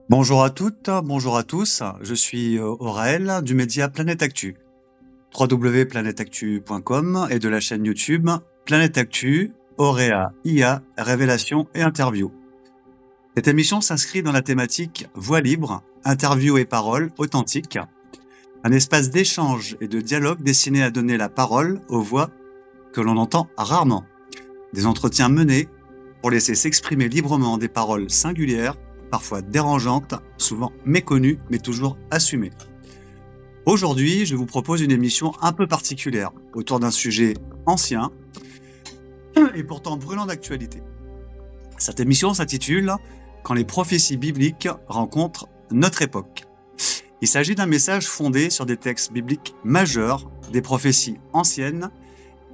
Bonjour à toutes, bonjour à tous. Je suis Aurel du média Planète Actu, www.planetactu.com et de la chaîne YouTube Planète Actu, Auréa, IA, Révélation et Interview. Cette émission s'inscrit dans la thématique Voix libre, interviews et paroles authentiques, un espace d'échange et de dialogue destiné à donner la parole aux voix que l'on entend rarement. Des entretiens menés pour laisser s'exprimer librement des paroles singulières, parfois dérangeantes, souvent méconnues, mais toujours assumées. Aujourd'hui, je vous propose une émission un peu particulière, autour d'un sujet ancien et pourtant brûlant d'actualité. Cette émission s'intitule « Quand les prophéties bibliques rencontrent notre époque ». Il s'agit d'un message fondé sur des textes bibliques majeurs, des prophéties anciennes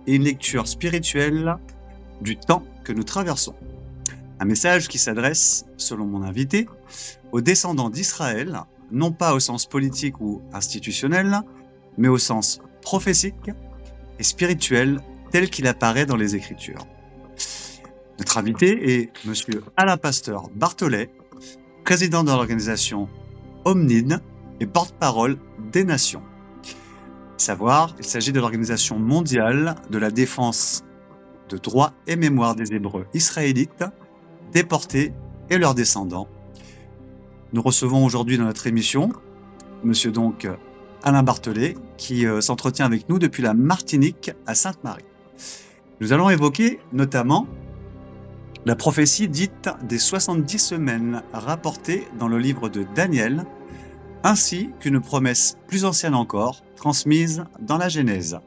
et une lecture spirituelle du temps que nous traversons. Un message qui s'adresse, selon mon invité, aux descendants d'Israël, non pas au sens politique ou institutionnel, mais au sens prophétique et spirituel tel qu'il apparaît dans les Écritures. Notre invité est M. Alain Pasteur Bartholet, président de l'organisation Omnid et porte-parole des Nations. Savoir, il s'agit de l'Organisation mondiale de la défense de droits et mémoire des Hébreux israélites, déportés et leurs descendants. Nous recevons aujourd'hui dans notre émission Monsieur donc Alain Bartholet qui s'entretient avec nous depuis la Martinique à Sainte-Marie. Nous allons évoquer notamment la prophétie dite des 70 semaines rapportée dans le livre de Daniel, ainsi qu'une promesse plus ancienne encore, transmise dans la Genèse,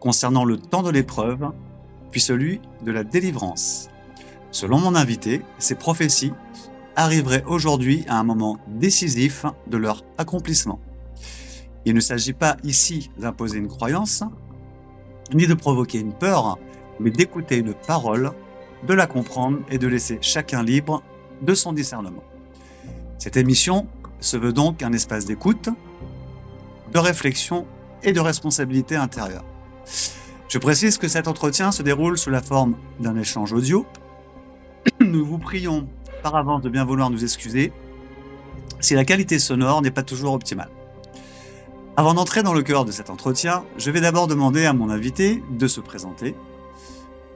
concernant le temps de l'épreuve, puis celui de la délivrance. Selon mon invité, ces prophéties arriveraient aujourd'hui à un moment décisif de leur accomplissement. Il ne s'agit pas ici d'imposer une croyance, ni de provoquer une peur, mais d'écouter une parole, de la comprendre et de laisser chacun libre de son discernement. Cette émission se veut donc un espace d'écoute, de réflexion et de responsabilité intérieure. Je précise que cet entretien se déroule sous la forme d'un échange audio. Nous vous prions par avance de bien vouloir nous excuser si la qualité sonore n'est pas toujours optimale. Avant d'entrer dans le cœur de cet entretien, je vais d'abord demander à mon invité de se présenter,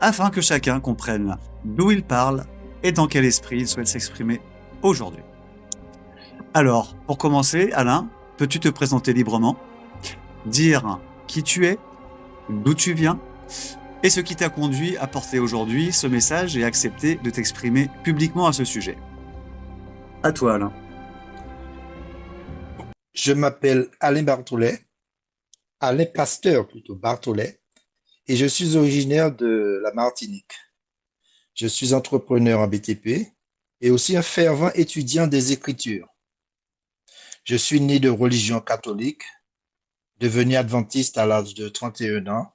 afin que chacun comprenne d'où il parle et dans quel esprit il souhaite s'exprimer aujourd'hui. Alors, pour commencer, Alain, peux-tu te présenter librement, dire qui tu es, d'où tu viens, et ce qui t'a conduit à porter aujourd'hui ce message et accepter de t'exprimer publiquement à ce sujet. À toi, Alain. Je m'appelle Alain Bartholet, Alain Pasteur plutôt Bartholet, et je suis originaire de la Martinique. Je suis entrepreneur en BTP et aussi un fervent étudiant des Écritures. Je suis né de religion catholique, devenu adventiste à l'âge de 31 ans,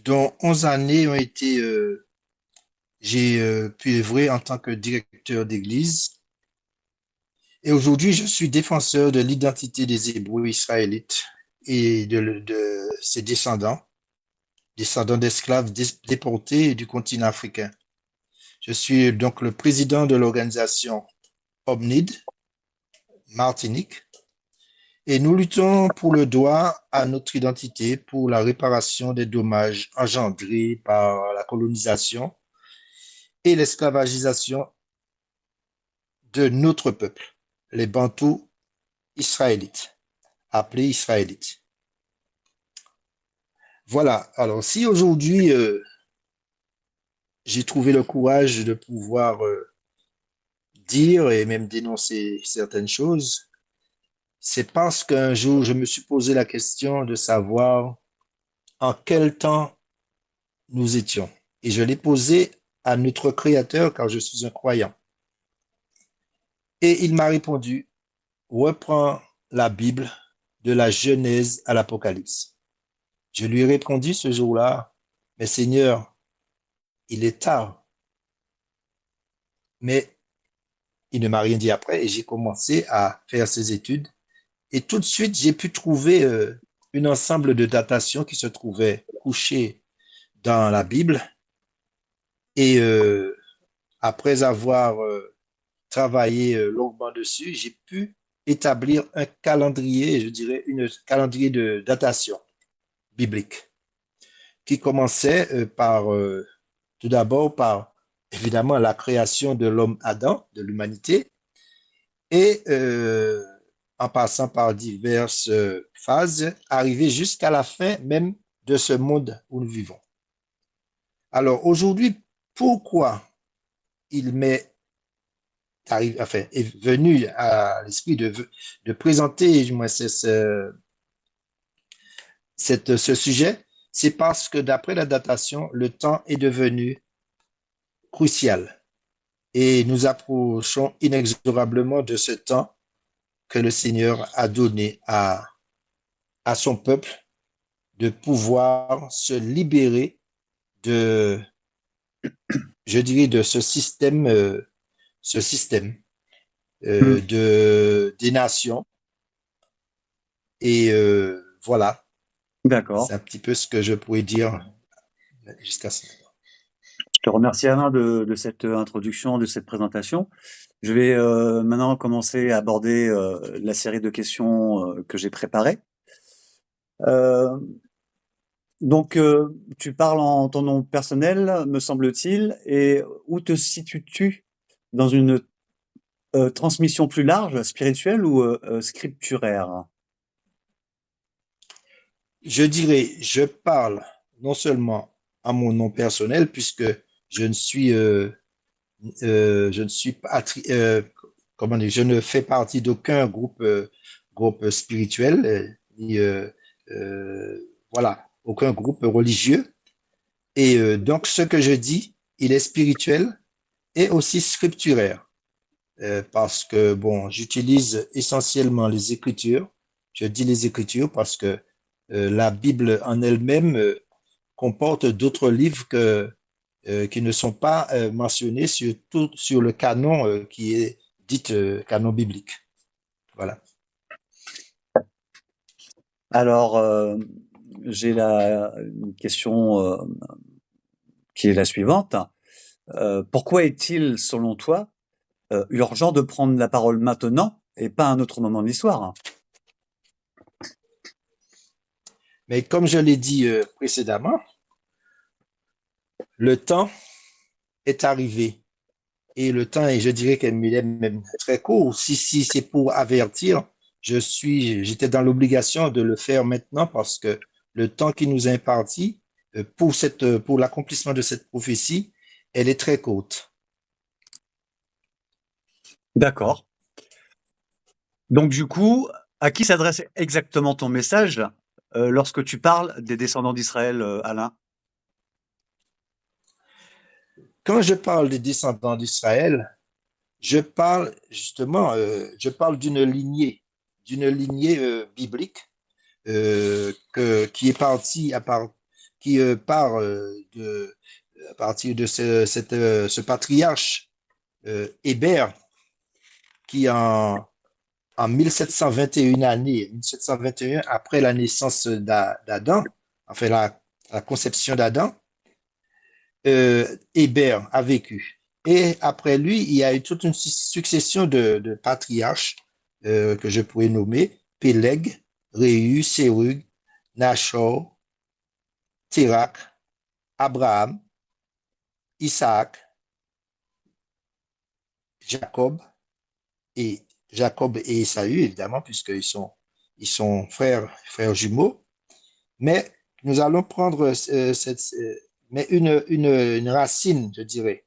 dont 11 années j'ai pu œuvrer en tant que directeur d'église. Et aujourd'hui, je suis défenseur de l'identité des Hébreux israélites et de ses descendants d'esclaves déportés du continent africain. Je suis donc le président de l'organisation Omnid, Martinique, et nous luttons pour le droit à notre identité, pour la réparation des dommages engendrés par la colonisation et l'esclavagisation de notre peuple, les Bantous israélites, appelés israélites. Voilà, alors si aujourd'hui j'ai trouvé le courage de pouvoir dire et même dénoncer certaines choses, c'est parce qu'un jour je me suis posé la question de savoir en quel temps nous étions. Et je l'ai posé à notre Créateur car je suis un croyant. Et il m'a répondu, reprends la Bible de la Genèse à l'Apocalypse. Je lui ai répondu ce jour-là, mais Seigneur, il est tard. Mais il ne m'a rien dit après et j'ai commencé à faire ces études. Et tout de suite, j'ai pu trouver un ensemble de datations qui se trouvaient couchées dans la Bible. Et après avoir travaillé longuement dessus, j'ai pu établir un calendrier, je dirais, un calendrier de datation biblique qui commençait tout d'abord par, évidemment, la création de l'homme Adam, de l'humanité, et en passant par diverses phases, arriver jusqu'à la fin même de ce monde où nous vivons. Alors aujourd'hui, pourquoi il m'est enfin, est venu à l'esprit de présenter moi, ce sujet, c'est parce que d'après la datation, le temps est devenu crucial et nous approchons inexorablement de ce temps que le Seigneur a donné à son peuple de pouvoir se libérer de, je dirais, de ce système Hmm. des nations. Et voilà, c'est D'accord. un petit peu ce que je pourrais dire jusqu'à ce moment. Je te remercie Alain de cette introduction, de cette présentation. Je vais maintenant commencer à aborder la série de questions que j'ai préparées. Euh, donc, tu parles en ton nom personnel, me semble-t-il, et où te situes-tu dans une transmission plus large, spirituelle ou scripturaire? Je dirais, je parle non seulement à mon nom personnel, puisque je ne suis, je ne suis pas, comment dire, je ne fais partie d'aucun groupe spirituel, ni, voilà, aucun groupe religieux. Et donc, ce que je dis, il est spirituel et aussi scripturaire. Parce que, bon, j'utilise essentiellement les Écritures. Je dis les Écritures parce que la Bible en elle-même comporte d'autres livres qui ne sont pas mentionnés sur le canon qui est dit canon biblique. Voilà. Alors, j'ai une question qui est la suivante. Pourquoi est-il, selon toi, urgent de prendre la parole maintenant et pas à un autre moment de l'histoire? Mais comme je l'ai dit précédemment, le temps est arrivé. Et le temps, et je dirais qu'il est même très court. Si c'est pour avertir, j'étais dans l'obligation de le faire maintenant parce que le temps qui nous est imparti pour l'accomplissement de cette prophétie, elle est très courte. D'accord. Donc du coup, à qui s'adresse exactement ton message lorsque tu parles des descendants d'Israël, Alain? Quand je parle des descendants d'Israël, je parle justement, je parle d'une lignée biblique qui est partie qui part à partir de ce patriarche Hébert qui en 1721 année, 1721 après la naissance d'Adam, enfin la conception d'Adam, Hébert a vécu. Et après lui, il y a eu toute une succession de patriarches que je pourrais nommer Péleg, Réu, Sérug, Nachor, Térak, Abraham, Isaac, Jacob et Jacob et Esaü, évidemment, ils sont frères jumeaux. Mais nous allons prendre mais une racine, je dirais,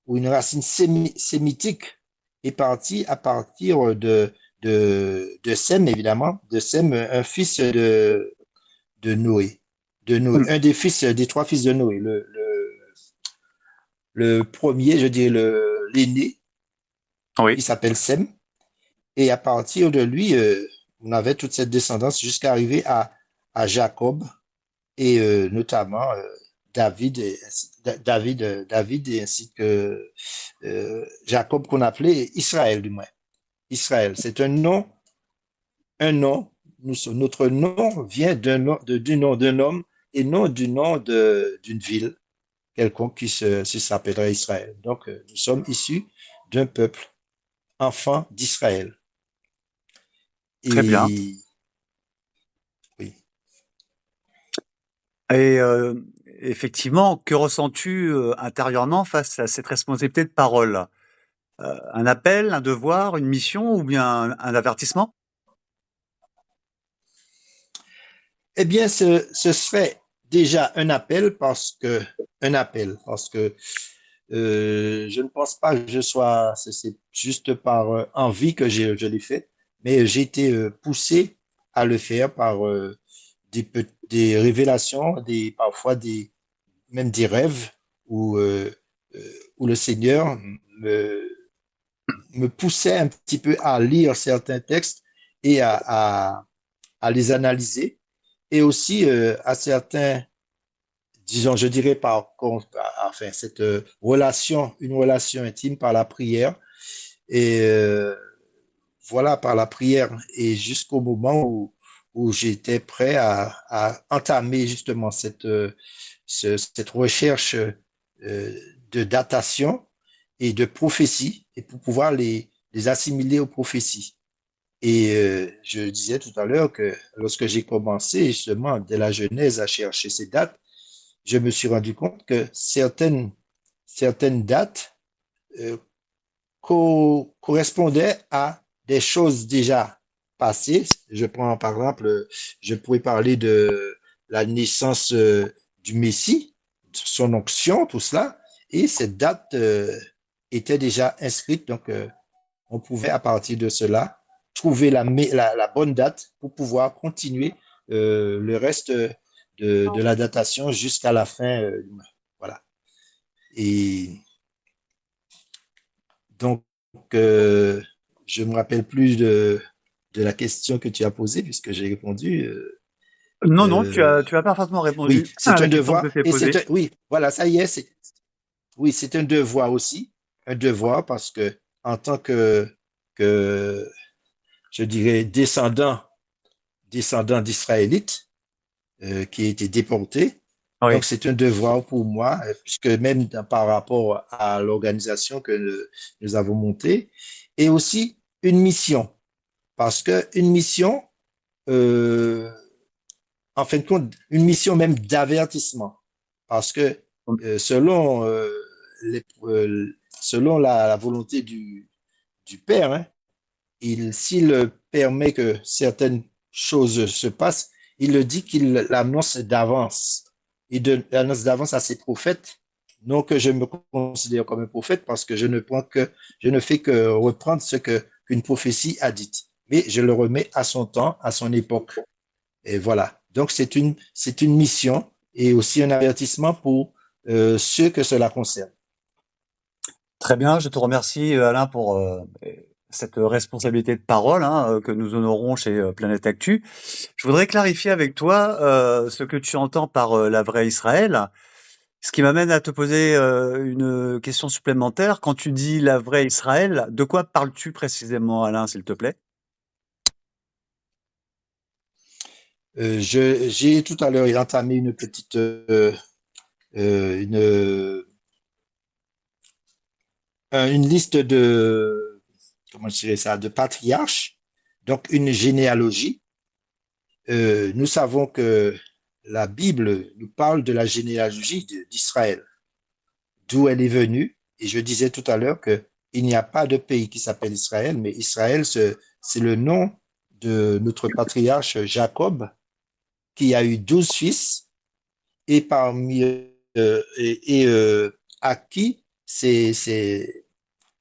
ou une racine sémitique est partie à partir de Sem, évidemment, de Sem, un fils de Noé. Hmm. Un des fils, des trois fils de Noé. Le premier, je dirais l'aîné, Oui. il s'appelle Sem. Et à partir de lui, on avait toute cette descendance jusqu'à arriver à Jacob et notamment David, David et ainsi que Jacob qu'on appelait Israël du moins. Israël, c'est un nom. Notre nom vient du nom d'un homme et non du nom d'une ville quelconque qui s'appellerait Israël. Donc nous sommes issus d'un peuple. enfants d'Israël. Très bien. Et oui. Et effectivement, que ressens-tu intérieurement face à cette responsabilité de parole? Un appel, un devoir, une mission ou bien un avertissement? Eh bien, ce serait déjà un appel, parce que je ne pense pas que c'est juste par envie que je l'ai fait, mais j'ai été poussé à le faire par des révélations, même des rêves où, où le Seigneur me, me poussait un petit peu à lire certains textes et à les analyser et aussi à certains, disons, je dirais par contre, enfin, cette une relation intime par la prière et voilà, par la prière et jusqu'au moment où j'étais prêt à entamer justement cette recherche de datation et de prophétie et pour pouvoir les assimiler aux prophéties. Et je disais tout à l'heure que lorsque j'ai commencé justement dès la Genèse à chercher ces dates, je me suis rendu compte que certaines dates euh, correspondaient à des choses déjà passées. Je prends par exemple, je pourrais parler de la naissance du Messie, son onction, tout cela, et cette date était déjà inscrite, donc on pouvait à partir de cela trouver la bonne date pour pouvoir continuer le reste de la datation jusqu'à la fin. Voilà. Et donc, euh, je ne me rappelle plus de la question que tu as posée puisque j'ai répondu. Non, non, Euh, tu as parfaitement oui, répondu à c'est la un question que devoir je t'ai et posée. oui, voilà, ça y est, oui, c'est un devoir aussi, un devoir parce que en tant que je dirais, descendant d'Israélites qui a été déportés. Donc, Oui. c'est un devoir pour moi, puisque même par rapport à l'organisation que nous avons montée, et aussi une mission, parce que une mission, euh, en fin de compte, une mission même d'avertissement, parce que selon, selon la volonté du Père, hein, s'il permet que certaines choses se passent, il le dit qu'il l'annonce d'avance. Il l'annonce d'avance à ses prophètes. Non que je me considère comme un prophète parce que je ne fais que reprendre qu'une prophétie a dit. Mais je le remets à son temps, à son époque. Et voilà. Donc c'est une mission et aussi un avertissement pour ceux que cela concerne. Très bien, je te remercie Alain pour cette responsabilité de parole hein, que nous honorons chez Planète Actu. Je voudrais clarifier avec toi ce que tu entends par la vraie Israël, ce qui m'amène à te poser une question supplémentaire. Quand tu dis la vraie Israël, de quoi parles-tu précisément, Alain, s'il te plaît? J'ai tout à l'heure entamé une petite une une liste de, comment je dirais ça, de patriarches, donc une généalogie. Nous savons que la Bible nous parle de la généalogie d'Israël, d'où elle est venue. Et je disais tout à l'heure que il n'y a pas de pays qui s'appelle Israël, mais Israël, c'est le nom de notre patriarche Jacob, qui a eu 12 fils, et parmi à qui c'est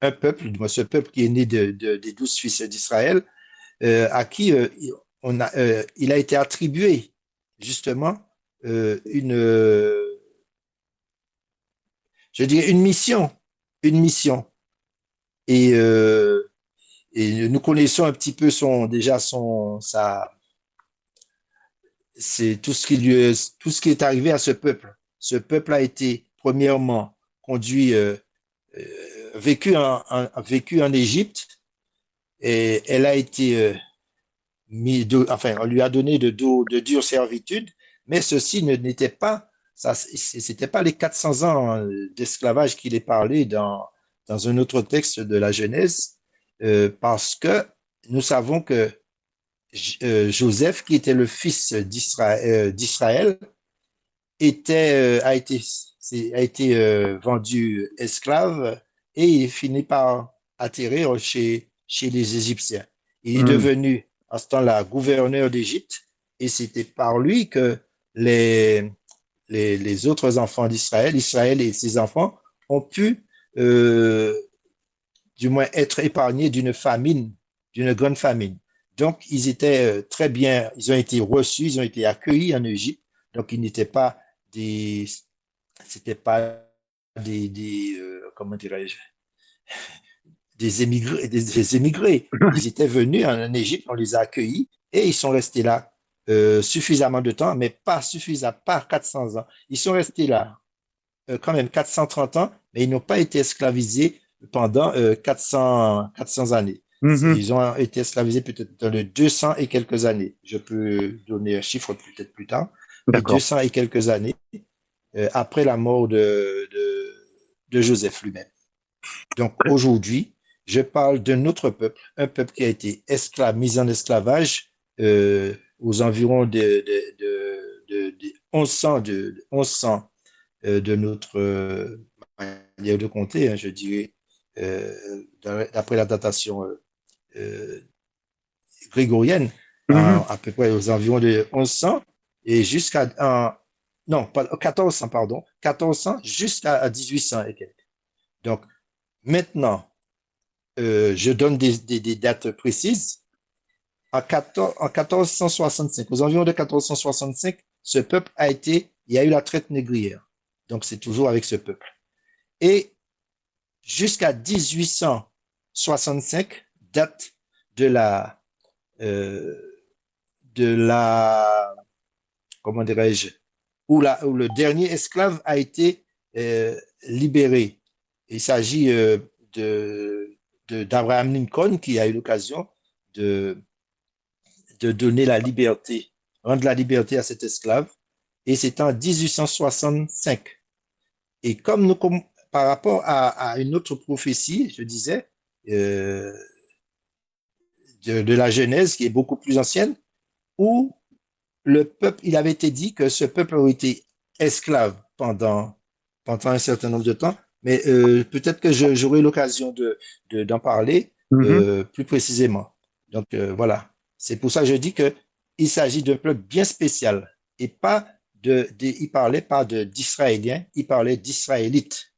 un peuple, ce peuple qui est né des 12 fils d'Israël, à qui il a été attribué justement une, je dirais une mission. Et, et nous connaissons un petit peu déjà c'est tout ce qui est arrivé à ce peuple. Ce peuple a été premièrement conduit, vécu en Égypte, et elle a été enfin, on lui a donné de dures servitudes, mais ceci n'était pas, ça, c'était pas les 400 ans d'esclavage qu'il est parlé dans un autre texte de la Genèse. parce que nous savons que Joseph, qui était le fils d'Israël, a été vendu esclave et il finit par atterrir chez les Égyptiens. Il est Mhm. devenu, à ce temps-là, gouverneur d'Égypte et c'était par lui que les, les autres enfants d'Israël, Israël et ses enfants, ont pu euh, du moins être épargnés d'une famine, d'une grande famine. Donc, ils étaient très bien, ils ont été reçus, ils ont été accueillis en Égypte. Donc, ils n'étaient pas des, c'était pas comment dirais-je, des émigrés. Ils étaient venus en Égypte, on les a accueillis et ils sont restés là suffisamment de temps, mais pas suffisamment, pas 400 ans. Ils sont restés là quand même 430 ans, mais ils n'ont pas été esclavisés pendant 400 années. Mhm. Ils ont été esclavisés peut-être dans les 200 et quelques années. Je peux donner un chiffre peut-être plus tard, mais D'accord. 200 et quelques années après la mort de Joseph lui-même. Donc aujourd'hui, je parle d'un autre peuple, un peuple qui a été mis en esclavage aux environs de 1100, de 1100 de notre manière de compter, hein, je dirais, d'après la datation euh, grégorienne, Mhm. à peu près aux environs de 1100 et non, pas 1400, pardon, 1400 jusqu'à 1800 et quelques. Donc, maintenant, je donne des dates précises. En 1465, aux environs de 1465, ce peuple il y a eu la traite négrière. Donc, c'est toujours avec ce peuple. Et jusqu'à 1865, date de la, euh, de la, comment dirais-je, où le dernier esclave a été libéré. Il s'agit d'Abraham Lincoln qui a eu l'occasion de, de donner la liberté, rendre la liberté à cet esclave. Et c'est en 1865. Et comme nous, par rapport à une autre prophétie, je disais, euh, de la Genèse, qui est beaucoup plus ancienne, où le peuple, il avait été dit que ce peuple aurait été esclave pendant un certain nombre de temps, mais peut-être que j'aurai l'occasion d'en parler Mhm. plus précisément. Donc voilà, c'est pour ça que je dis que il s'agit d'un peuple bien spécial et pas il parlait pas d'Israéliens, il parlait d'Israélites.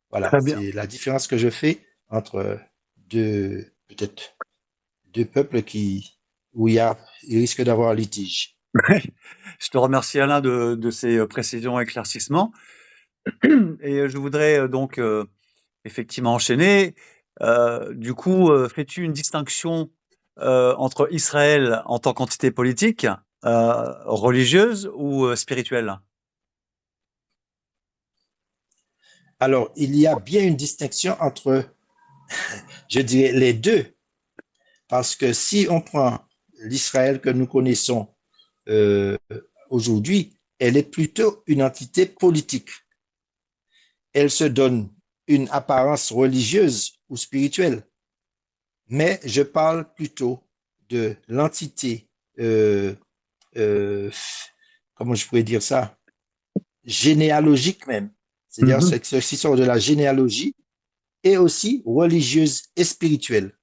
Voilà, Très bien. c'est la différence que je fais entre peut-être deux peuples où il risque d'avoir un litige. Je te remercie Alain de ces précisions et éclaircissements. Et je voudrais donc effectivement enchaîner. Du coup, fais-tu une distinction entre Israël en tant qu'entité politique, religieuse ou spirituelle? Alors, il y a bien une distinction entre, je dirais, les deux, parce que si on prend l'Israël que nous connaissons euh, aujourd'hui, elle est plutôt une entité politique. Elle se donne une apparence religieuse ou spirituelle, mais je parle plutôt de l'entité, euh, euh, comment je pourrais dire ça, généalogique même, c'est-à-dire Mhm. ce qui sort de la généalogie et aussi religieuse et spirituelle.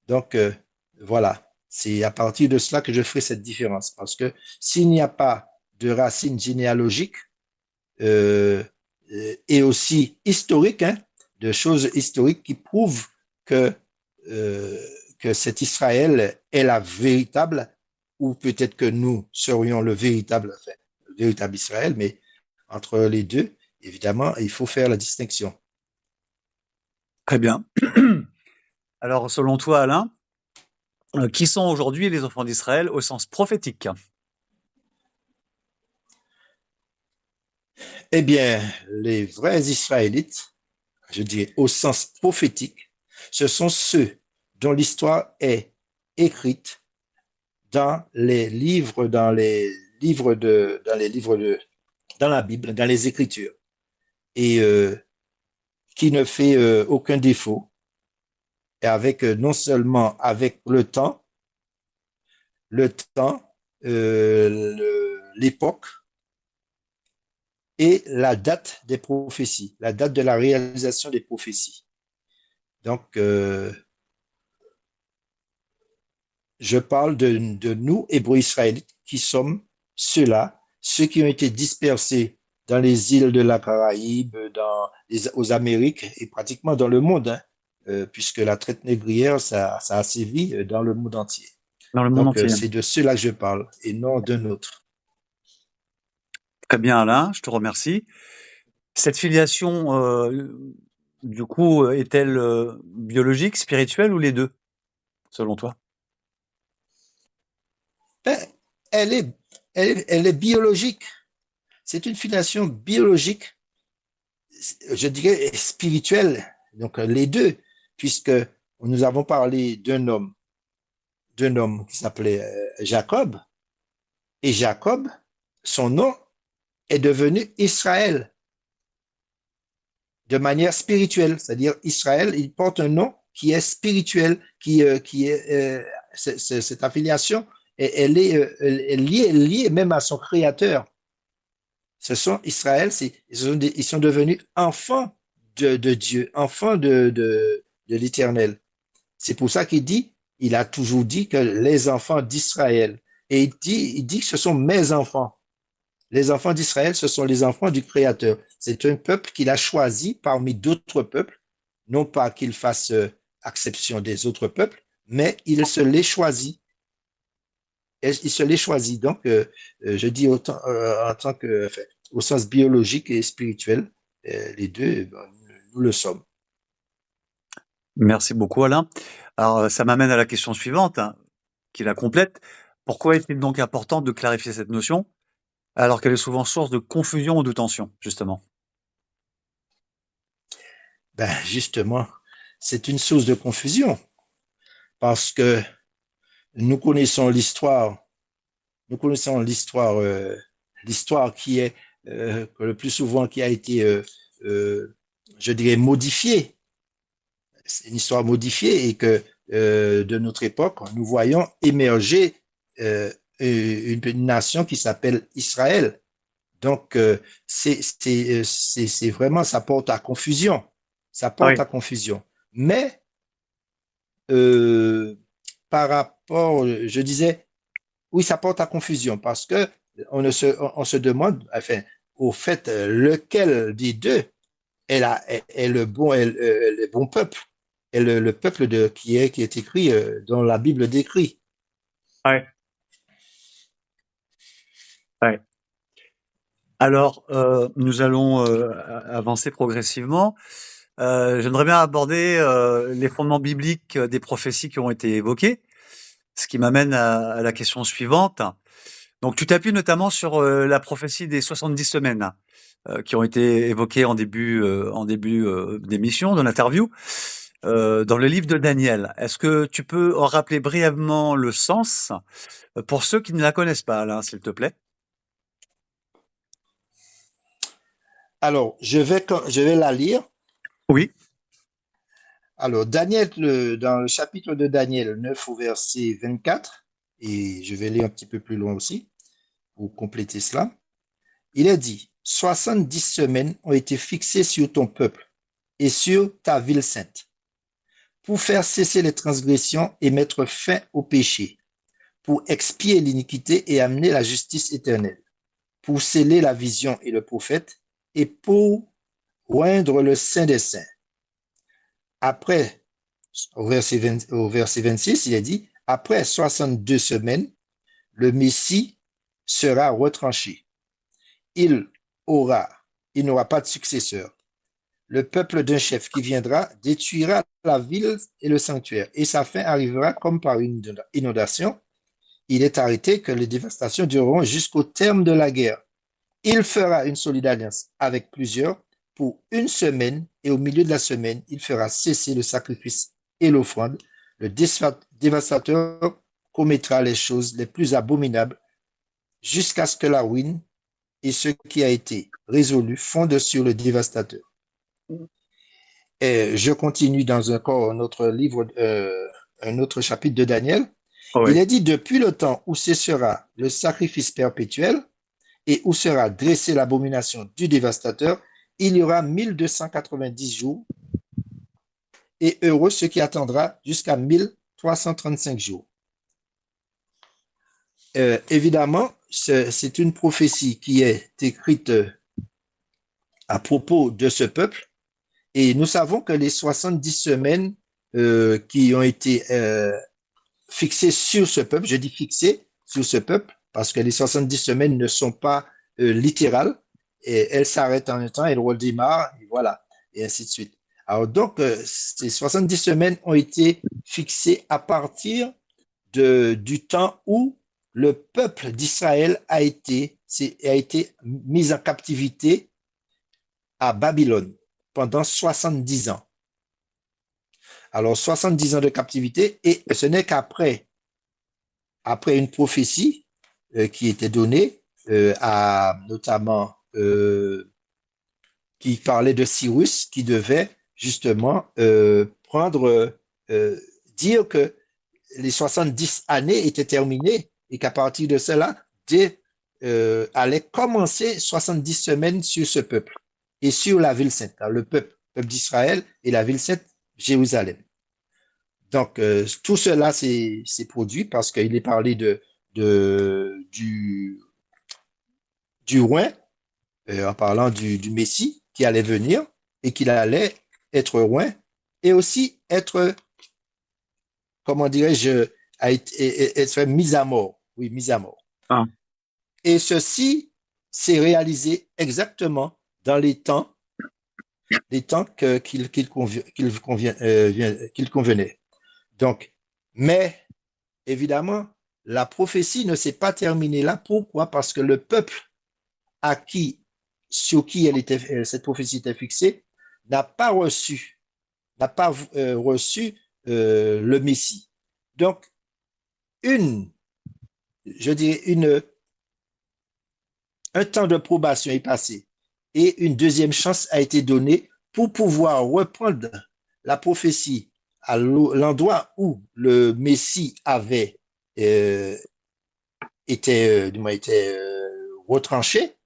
Donc, voilà, c'est à partir de cela que je ferai cette différence. Parce que s'il n'y a pas de racines généalogiques euh, et aussi historiques, hein, de choses historiques qui prouvent que, euh, que cet Israël est la véritable, ou peut-être que nous serions le véritable Israël, mais entre les deux, évidemment, il faut faire la distinction. Très bien. Alors, selon toi, Alain, qui sont aujourd'hui les enfants d'Israël au sens prophétique? Eh bien, les vrais Israélites, je dirais au sens prophétique, ce sont ceux dont l'histoire est écrite dans les livres dans la Bible, dans les Écritures, et qui ne fait aucun défaut, et avec non seulement avec le temps, l'époque et la date des prophéties, la date de la réalisation des prophéties. Donc, je parle de nous, Hébreux israélites, qui sommes ceux-là, ceux qui ont été dispersés dans les îles de la Caraïbe, aux Amériques et pratiquement dans le monde, hein, puisque la traite négrière, ça a sévi dans le monde entier. Dans le monde Donc, entier. c'est de ceux-là que je parle et non d'un autre. Très bien, Alain, je te remercie. Cette filiation, du coup, est-elle biologique, spirituelle ou les deux, selon toi? Ben, elle est, elle est biologique. C'est une filiation biologique, je dirais spirituelle. Donc, les deux, puisque nous avons parlé d'un homme qui s'appelait Jacob. Et Jacob, son nom est devenu Israël de manière spirituelle. C'est-à-dire Israël, il porte un nom qui est spirituel, qui est cette affiliation, elle est liée même à son créateur. Ce sont Israël, ils sont devenus enfants de Dieu, enfants de l'Éternel. C'est pour ça qu'il dit, il a toujours dit que les enfants d'Israël. Et il dit que ce sont mes enfants. Les enfants d'Israël, ce sont les enfants du Créateur. C'est un peuple qu'il a choisi parmi d'autres peuples, non pas qu'il fasse exception des autres peuples, mais il se les choisit. Il se les choisit. Donc, je dis autant, en tant que, enfin, au sens biologique et spirituel, les deux, nous le sommes. Merci beaucoup, Alain. Alors, ça m'amène à la question suivante, hein, qui la complète. Pourquoi est-il donc important de clarifier cette notion, alors qu'elle est souvent source de confusion ou de tension, justement? Ben, justement, c'est une source de confusion parce que nous connaissons l'histoire, nous connaissons l'histoire, l'histoire qui est le plus souvent qui a été, je dirais, modifiée. C'est une histoire modifiée et que de notre époque, nous voyons émerger une nation qui s'appelle Israël. Donc, c'est vraiment, ça porte à confusion. Ça porte Oui. à confusion. Mais euh, par rapport, je disais, oui, ça porte à confusion parce que on se demande, enfin, au fait, lequel des deux est le bon peuple, est le peuple qui est écrit, dont la Bible décrit. Ouais, ouais. Alors, nous allons avancer progressivement. J'aimerais bien aborder les fondements bibliques des prophéties qui ont été évoquées, ce qui m'amène à la question suivante. Donc, tu t'appuies notamment sur la prophétie des 70 semaines qui ont été évoquées en début d'émission, de l'interview, dans le livre de Daniel. Est-ce que tu peux en rappeler brièvement le sens pour ceux qui ne la connaissent pas, Alain, s'il te plaît? Alors, je vais la lire. Oui. Alors, dans le chapitre de Daniel 9 au verset 24, et je vais lire un petit peu plus loin aussi pour compléter cela, il est dit, 70 semaines ont été fixées sur ton peuple et sur ta ville sainte, pour faire cesser les transgressions et mettre fin au péché, pour expier l'iniquité et amener la justice éternelle, pour sceller la vision et le prophète, et pour oindre le Saint des Saints. Après, au verset 26, il est dit, après 62 semaines, le Messie sera retranché. Il aura, il n'aura pas de successeur. Le peuple d'un chef qui viendra détruira la ville et le sanctuaire, et sa fin arrivera comme par une inondation. Il est arrêté que les dévastations dureront jusqu'au terme de la guerre. Il fera une solide alliance avec plusieurs pour une semaine, et au milieu de la semaine, il fera cesser le sacrifice et l'offrande. Le dévastateur commettra les choses les plus abominables jusqu'à ce que la ruine et ce qui a été résolu fondent sur le dévastateur. Et je continue dans encore un autre livre, un autre chapitre de Daniel. Il Oui. est dit, depuis le temps où cessera le sacrifice perpétuel et où sera dressée l'abomination du dévastateur, il y aura 1290 jours et heureux ceux qui attendra jusqu'à 1335 jours. Évidemment, c'est une prophétie qui est écrite à propos de ce peuple et nous savons que les 70 semaines qui ont été fixées sur ce peuple, je dis fixées sur ce peuple parce que les 70 semaines ne sont pas littérales et elles s'arrêtent en un temps, elles redémarrent, et voilà, et ainsi de suite. Alors donc, ces 70 semaines ont été fixées à partir du temps où le peuple d'Israël a été mis en captivité à Babylone pendant 70 ans. Alors, 70 ans de captivité, et ce n'est après une prophétie qui était donnée notamment qui parlait de Cyrus qui devait justement dire que les 70 années étaient terminées et qu'à partir de cela, Dieu allait commencer 70 semaines sur ce peuple et sur la ville sainte, le peuple d'Israël et la ville sainte, Jérusalem. Donc, tout cela s'est produit parce qu'il est parlé de, du roi, en parlant du Messie qui allait venir et qu'il allait être roi et aussi être, comment dirais-je, être mis à mort. Oui, mis à mort. Ah. Et ceci s'est réalisé exactement dans les temps qu'il convenait. Donc, mais évidemment, la prophétie ne s'est pas terminée là. Pourquoi? Parce que le peuple à qui, sur qui cette prophétie était fixée, n'a pas reçu, le Messie. Donc, je dirais, un temps de probation est passé et une deuxième chance a été donnée pour pouvoir reprendre la prophétie à l'endroit où le Messie avait euh, été retranché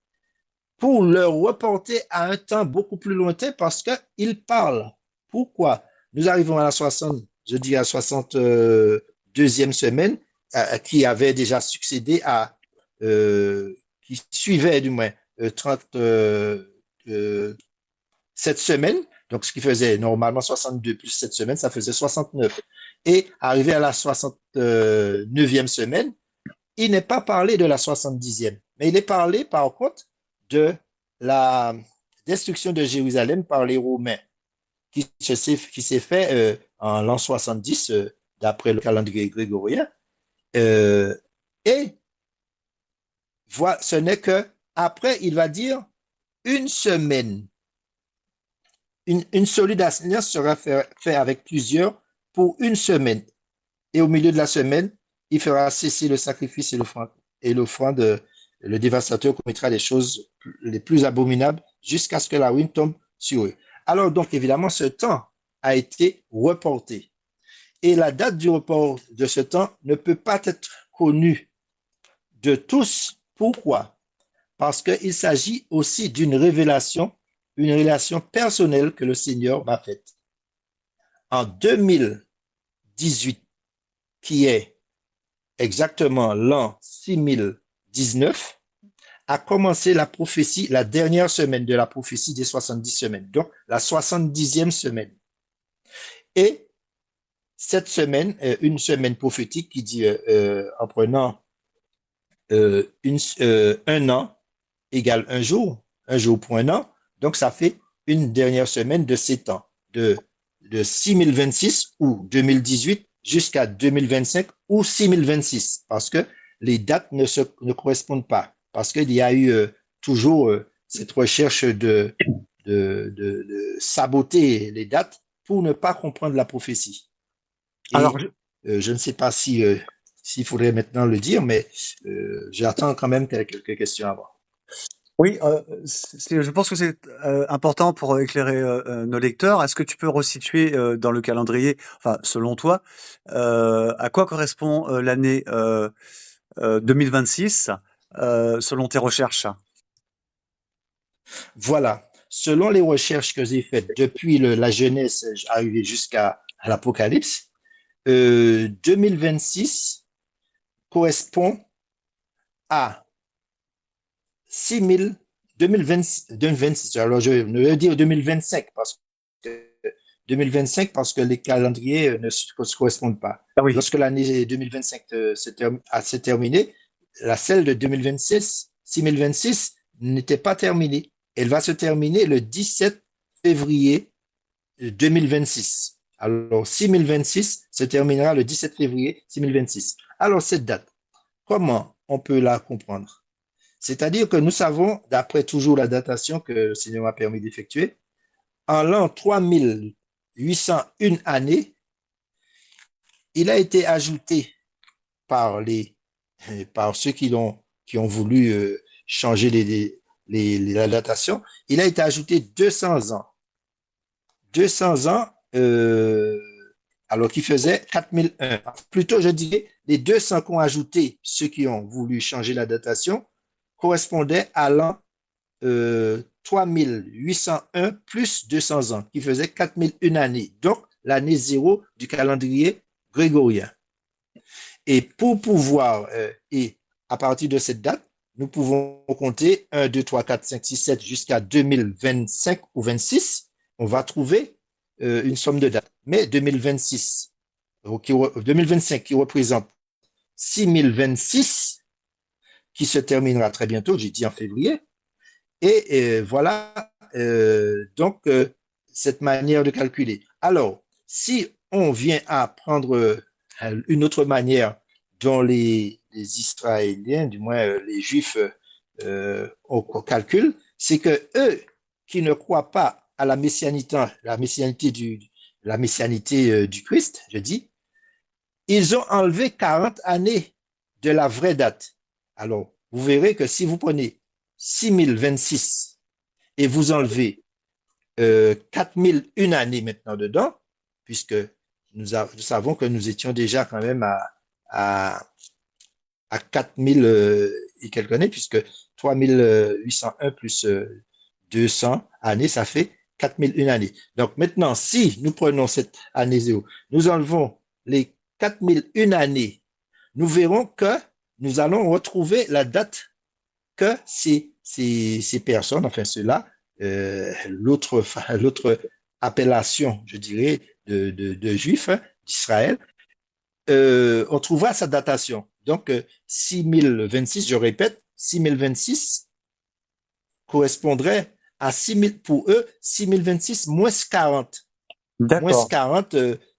pour le reporter à un temps beaucoup plus lointain parce qu'il parle. Pourquoi? Nous arrivons à la 60, je dis à la 62e semaine, qui avait déjà succédé à, qui suivait du moins 37 semaines, donc ce qui faisait normalement 62 plus 7 semaines, ça faisait 69. Et arrivé à la 69e semaine, il n'est pas parlé de la 70e, mais il est parlé par contre de la destruction de Jérusalem par les Romains, qui s'est fait en l'an 70, d'après le calendrier grégorien. Et voilà, ce n'est que après, il va dire une semaine. Une solide alliance sera faite avec plusieurs pour une semaine. Et au milieu de la semaine, il fera cesser le sacrifice et l'offrande. Le dévastateur commettra les choses les plus abominables jusqu'à ce que la ruine tombe sur eux. Alors donc, évidemment, ce temps a été reporté. Et la date du report de ce temps ne peut pas être connue de tous. Pourquoi? Parce qu'il s'agit aussi d'une révélation, une relation personnelle que le Seigneur m'a faite. En 2018, qui est exactement l'an 6019, a commencé la prophétie, la dernière semaine de la prophétie des 70 semaines, donc la 70e semaine. Et cette semaine, une semaine prophétique qui dit, en prenant un an égale un jour pour un an, donc ça fait une dernière semaine de 7 ans, de 6026 ou 2018 jusqu'à 2025 ou 6026, parce que les dates ne correspondent pas, parce qu'il y a eu toujours cette recherche de saboter les dates pour ne pas comprendre la prophétie. Alors, Et je ne sais pas si s'il faudrait maintenant le dire, mais j'attends quand même quelques questions avant. Oui, je pense que c'est important pour éclairer nos lecteurs. Est-ce que tu peux resituer dans le calendrier, enfin selon toi, à quoi correspond l'année 2026 selon tes recherches? Voilà. Selon les recherches que j'ai faites depuis la Genèse arrivée jusqu'à l'Apocalypse, 2026 correspond à 6000, 2020, 2026. Alors, je ne veux dire 2025 parce que 2025 parce que les calendriers ne se correspondent pas. Ah oui, Lorsque l'année 2025 s'est terminée, la celle de 2026, 6026 n'était pas terminée. Elle va se terminer le 17 février 2026. Alors, 6026 se terminera le 17 février 6026. Alors, cette date, comment on peut la comprendre? C'est-à-dire que nous savons, d'après toujours la datation que le Seigneur m'a permis d'effectuer, en l'an 3801 années, il a été ajouté par, par ceux qui ont voulu changer la datation, il a été ajouté 200 ans. 200 ans, alors qu'il faisait 4001. Plutôt, je dirais, les 200 qu'ont ajouté ceux qui ont voulu changer la datation correspondaient à l'an 3801 plus 200 ans, qui faisait 4001 années. Donc, l'année zéro du calendrier grégorien. Et pour pouvoir, et à partir de cette date, nous pouvons compter 1, 2, 3, 4, 5, 6, 7 jusqu'à 2025 ou 26. On va trouver une somme de dates. Mais 2026, 2025 qui représente 6026, qui se terminera très bientôt, j'ai dit en février. Et voilà donc cette manière de calculer. Alors, si on vient à prendre une autre manière dont les Israéliens, du moins les Juifs, on calcule, c'est que eux qui ne croient pas à la messianité du Christ, je dis, ils ont enlevé 40 années de la vraie date. Alors, vous verrez que si vous prenez 6026 et vous enlevez 4001 années maintenant dedans, puisque nous savons que nous étions déjà quand même à, à 4000 et quelques années, puisque 3801 plus 200 années, ça fait 4001 années. Donc maintenant, si nous prenons cette année zéro, nous enlevons les 4001 années, nous verrons que nous allons retrouver la date que ces personnes, enfin ceux-là, l'autre appellation, je dirais, de juifs hein, d'Israël, on trouvera sa datation. Donc, 6026, je répète, 6026 correspondrait à 6000, pour eux, 6026 moins 40. Moins d'accord. 40,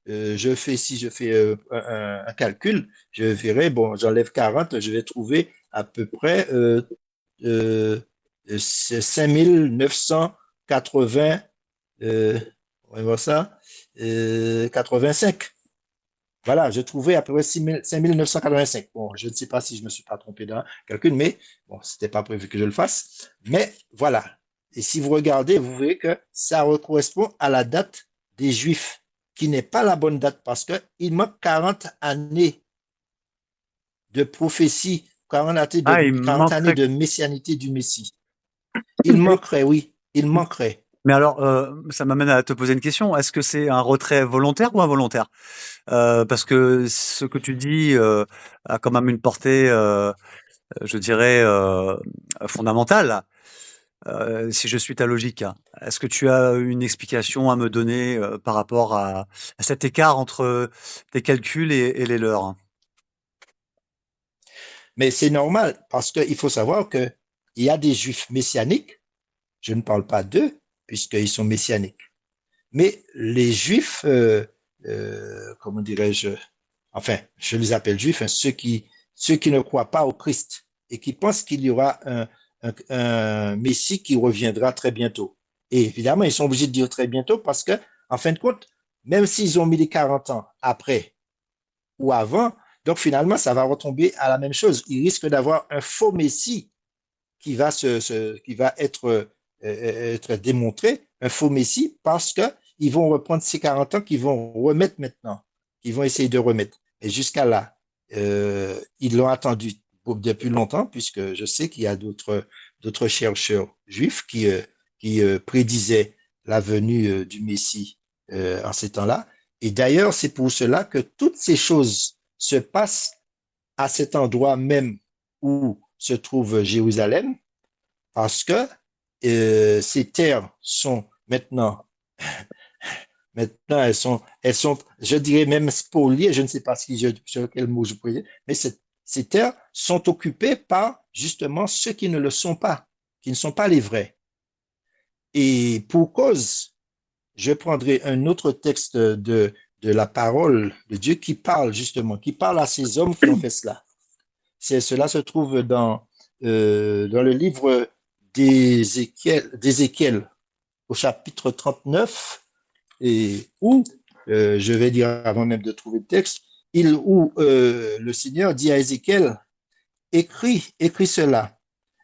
si je fais un calcul, je verrai, bon, j'enlève 40, je vais trouver à peu près 5980, on va voir ça, 85. Voilà, je trouvais à peu près 5985. Bon, je ne sais pas si je ne me suis pas trompé dans le calcul, mais bon, c'était pas prévu que je le fasse. Mais voilà. Et si vous regardez, vous verrez que ça correspond à la date des Juifs, qui n'est pas la bonne date parce qu'il manque 40 années de prophétie, 40 années de, Ah, il 40 années manquerait. de messianité du Messie. Il manquerait, oui, il manquerait. Mais alors, ça m'amène à te poser une question. Est-ce que c'est un retrait volontaire ou involontaire? Parce que ce que tu dis a quand même une portée, je dirais, fondamentale, si je suis ta logique. Est-ce que tu as une explication à me donner par rapport à cet écart entre tes calculs et les leurs? Mais c'est normal parce qu'il faut savoir qu'il y a des Juifs messianiques. Je ne parle pas d'eux, puisqu'ils sont messianiques. Mais les Juifs, comment dirais-je, enfin, je les appelle Juifs, hein, ceux qui ne croient pas au Christ et qui pensent qu'il y aura un Messie qui reviendra très bientôt. Et évidemment, ils sont obligés de dire très bientôt parce que, en fin de compte, même s'ils ont mis les 40 ans après ou avant, donc finalement, ça va retomber à la même chose. Ils risquent d'avoir un faux Messie qui va être démontré, un faux messie, parce qu'ils vont reprendre ces 40 ans qu'ils vont remettre maintenant, qu'ils vont essayer de remettre. Et jusqu'à là, ils l'ont attendu depuis longtemps, puisque je sais qu'il y a d'autres chercheurs juifs qui prédisaient la venue du Messie en ces temps-là. Et d'ailleurs, c'est pour cela que toutes ces choses se passent à cet endroit même où se trouve Jérusalem, parce que ces terres sont maintenant elles sont, je dirais même spoliées, je ne sais pas sur quel mot je pourrais dire, mais ces terres sont occupées par justement ceux qui ne le sont pas, qui ne sont pas les vrais. Et pour cause, je prendrai un autre texte de la parole de Dieu qui parle justement, qui parle à ces hommes qui ont fait cela. Cela se trouve dans le livre d'Ézéchiel au chapitre 39, et où, je vais dire avant même de trouver le texte, où le Seigneur dit à Ézéchiel, écris cela,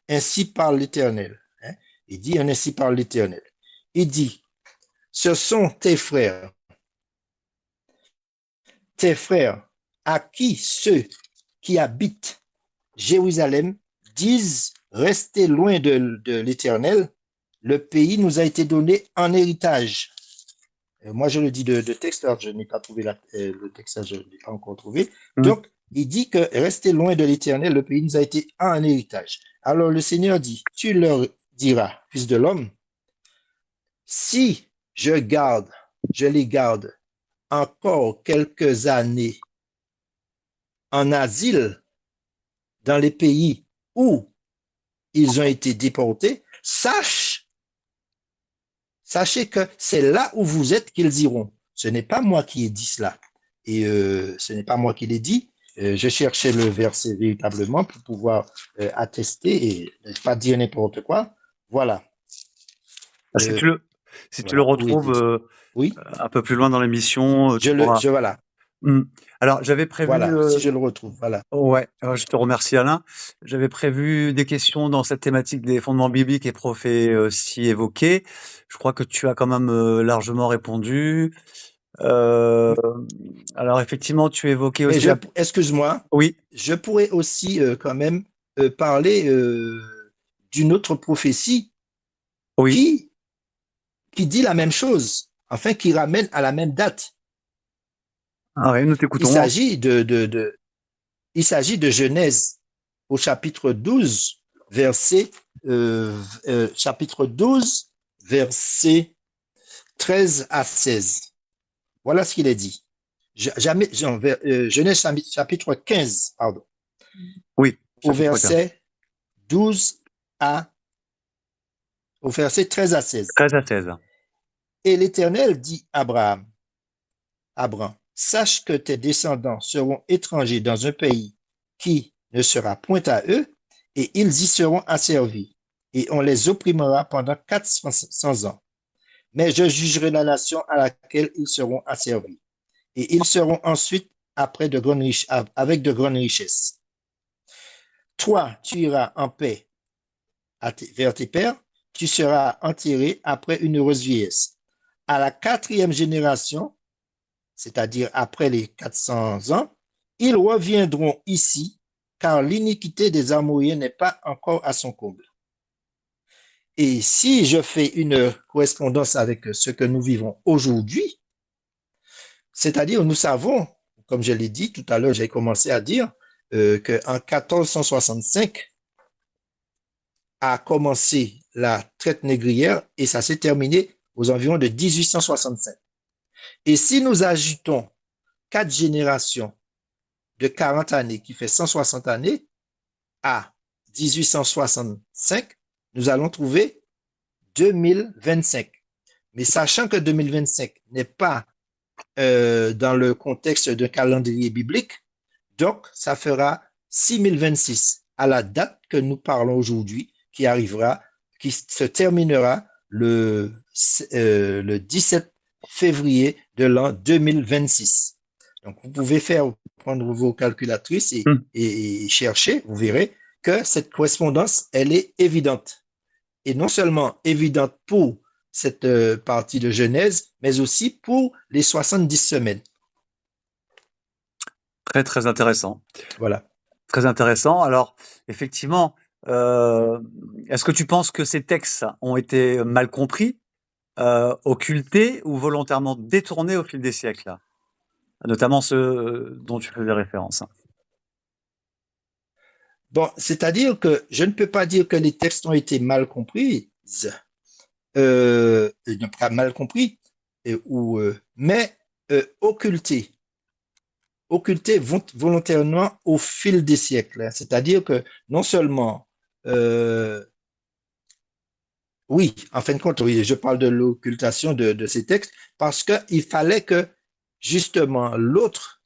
ainsi parle l'Éternel. Hein? Il dit ainsi parle l'Éternel. Il dit, ce sont tes frères, à qui ceux qui habitent Jérusalem disent, restez loin de l'Éternel, le pays nous a été donné en héritage. Moi, je le dis de texte, alors je n'ai pas trouvé le texte, je ne l'ai pas encore trouvé. Donc, il dit que restez loin de l'Éternel, le pays nous a été en héritage. Alors, le Seigneur dit, tu leur diras, fils de l'homme, si je les garde encore quelques années en asile dans les pays où ils ont été déportés, sachez que c'est là où vous êtes qu'ils iront. Ce n'est pas moi qui ai dit cela. Et ce n'est pas moi qui l'ai dit. Je cherchais le verset véritablement pour pouvoir attester et ne pas dire n'importe quoi. Voilà. Si tu le Voilà. retrouves Oui, un peu plus loin dans l'émission, tu pourras. voilà. Alors, j'avais prévu. Voilà, si je le retrouve, voilà. Ouais, je te remercie Alain. J'avais prévu des questions dans cette thématique des fondements bibliques et prophéties évoqués. Je crois que tu as quand même largement répondu. Alors effectivement, tu évoquais Mais aussi. excuse-moi, Oui, je pourrais aussi quand même parler d'une autre prophétie oui. qui dit la même chose, enfin qui ramène à la même date. Ah oui, nous Il t'écoutons. s'agit il s'agit de Genèse au chapitre 12, chapitre 12, versets 13 à 16. Voilà ce qu'il est dit. Genèse chapitre 15, pardon. Oui. Au verset 12 au verset 13 à 16. 13 à 16. Et l'Éternel dit à Abraham, sache que tes descendants seront étrangers dans un pays qui ne sera point à eux, et ils y seront asservis, et on les opprimera pendant 400 ans. Mais je jugerai la nation à laquelle ils seront asservis, et ils seront ensuite avec de grandes richesses. Toi, tu iras en paix vers tes pères, tu seras enterré après une heureuse vieillesse. À la 4e génération, c'est-à-dire après les 400 ans, ils reviendront ici, car l'iniquité des Amoréens n'est pas encore à son comble. Et si je fais une correspondance avec ce que nous vivons aujourd'hui, c'est-à-dire nous savons, comme je l'ai dit tout à l'heure, j'ai commencé à dire qu'en 1465 a commencé la traite négrière et ça s'est terminé aux environs de 1865. Et si nous ajoutons 4 générations de 40 années, qui fait 160 années, à 1865, nous allons trouver 2025. Mais sachant que 2025 n'est pas dans le contexte d'un calendrier biblique, donc ça fera 6026 à la date que nous parlons aujourd'hui, qui se terminera le 17 février de l'an 2026. Donc, vous pouvez prendre vos calculatrices et chercher, vous verrez que cette correspondance, elle est évidente. Et non seulement évidente pour cette partie de Genèse, mais aussi pour les 70 semaines. Très, très intéressant. Voilà. Très intéressant. Alors, effectivement, euh, est-ce que tu penses que ces textes ont été mal compris, occultés ou volontairement détournés au fil des siècles, notamment ceux dont tu faisais référence? Bon, c'est-à-dire que je ne peux pas dire que les textes ont été mal compris, pas mal compris, mais occultés. Occultés volontairement au fil des siècles. C'est-à-dire que non seulement, euh, oui, en fin de compte, oui, je parle de l'occultation de ces textes parce qu'il fallait que justement l'autre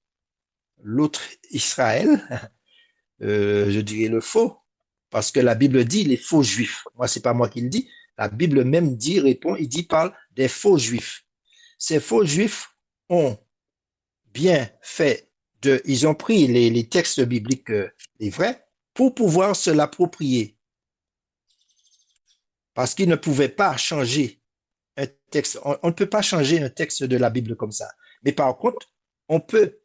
Israël, je dirais le faux, parce que la Bible dit les faux juifs. Moi, c'est pas moi qui le dis. La Bible même dit, répond, il dit, parle des faux juifs. Ces faux juifs ont bien fait ils ont pris les textes bibliques, les vrais, pour pouvoir se l'approprier. Parce qu'ils ne pouvaient pas changer un texte. On ne peut pas changer un texte de la Bible comme ça. Mais par contre, on peut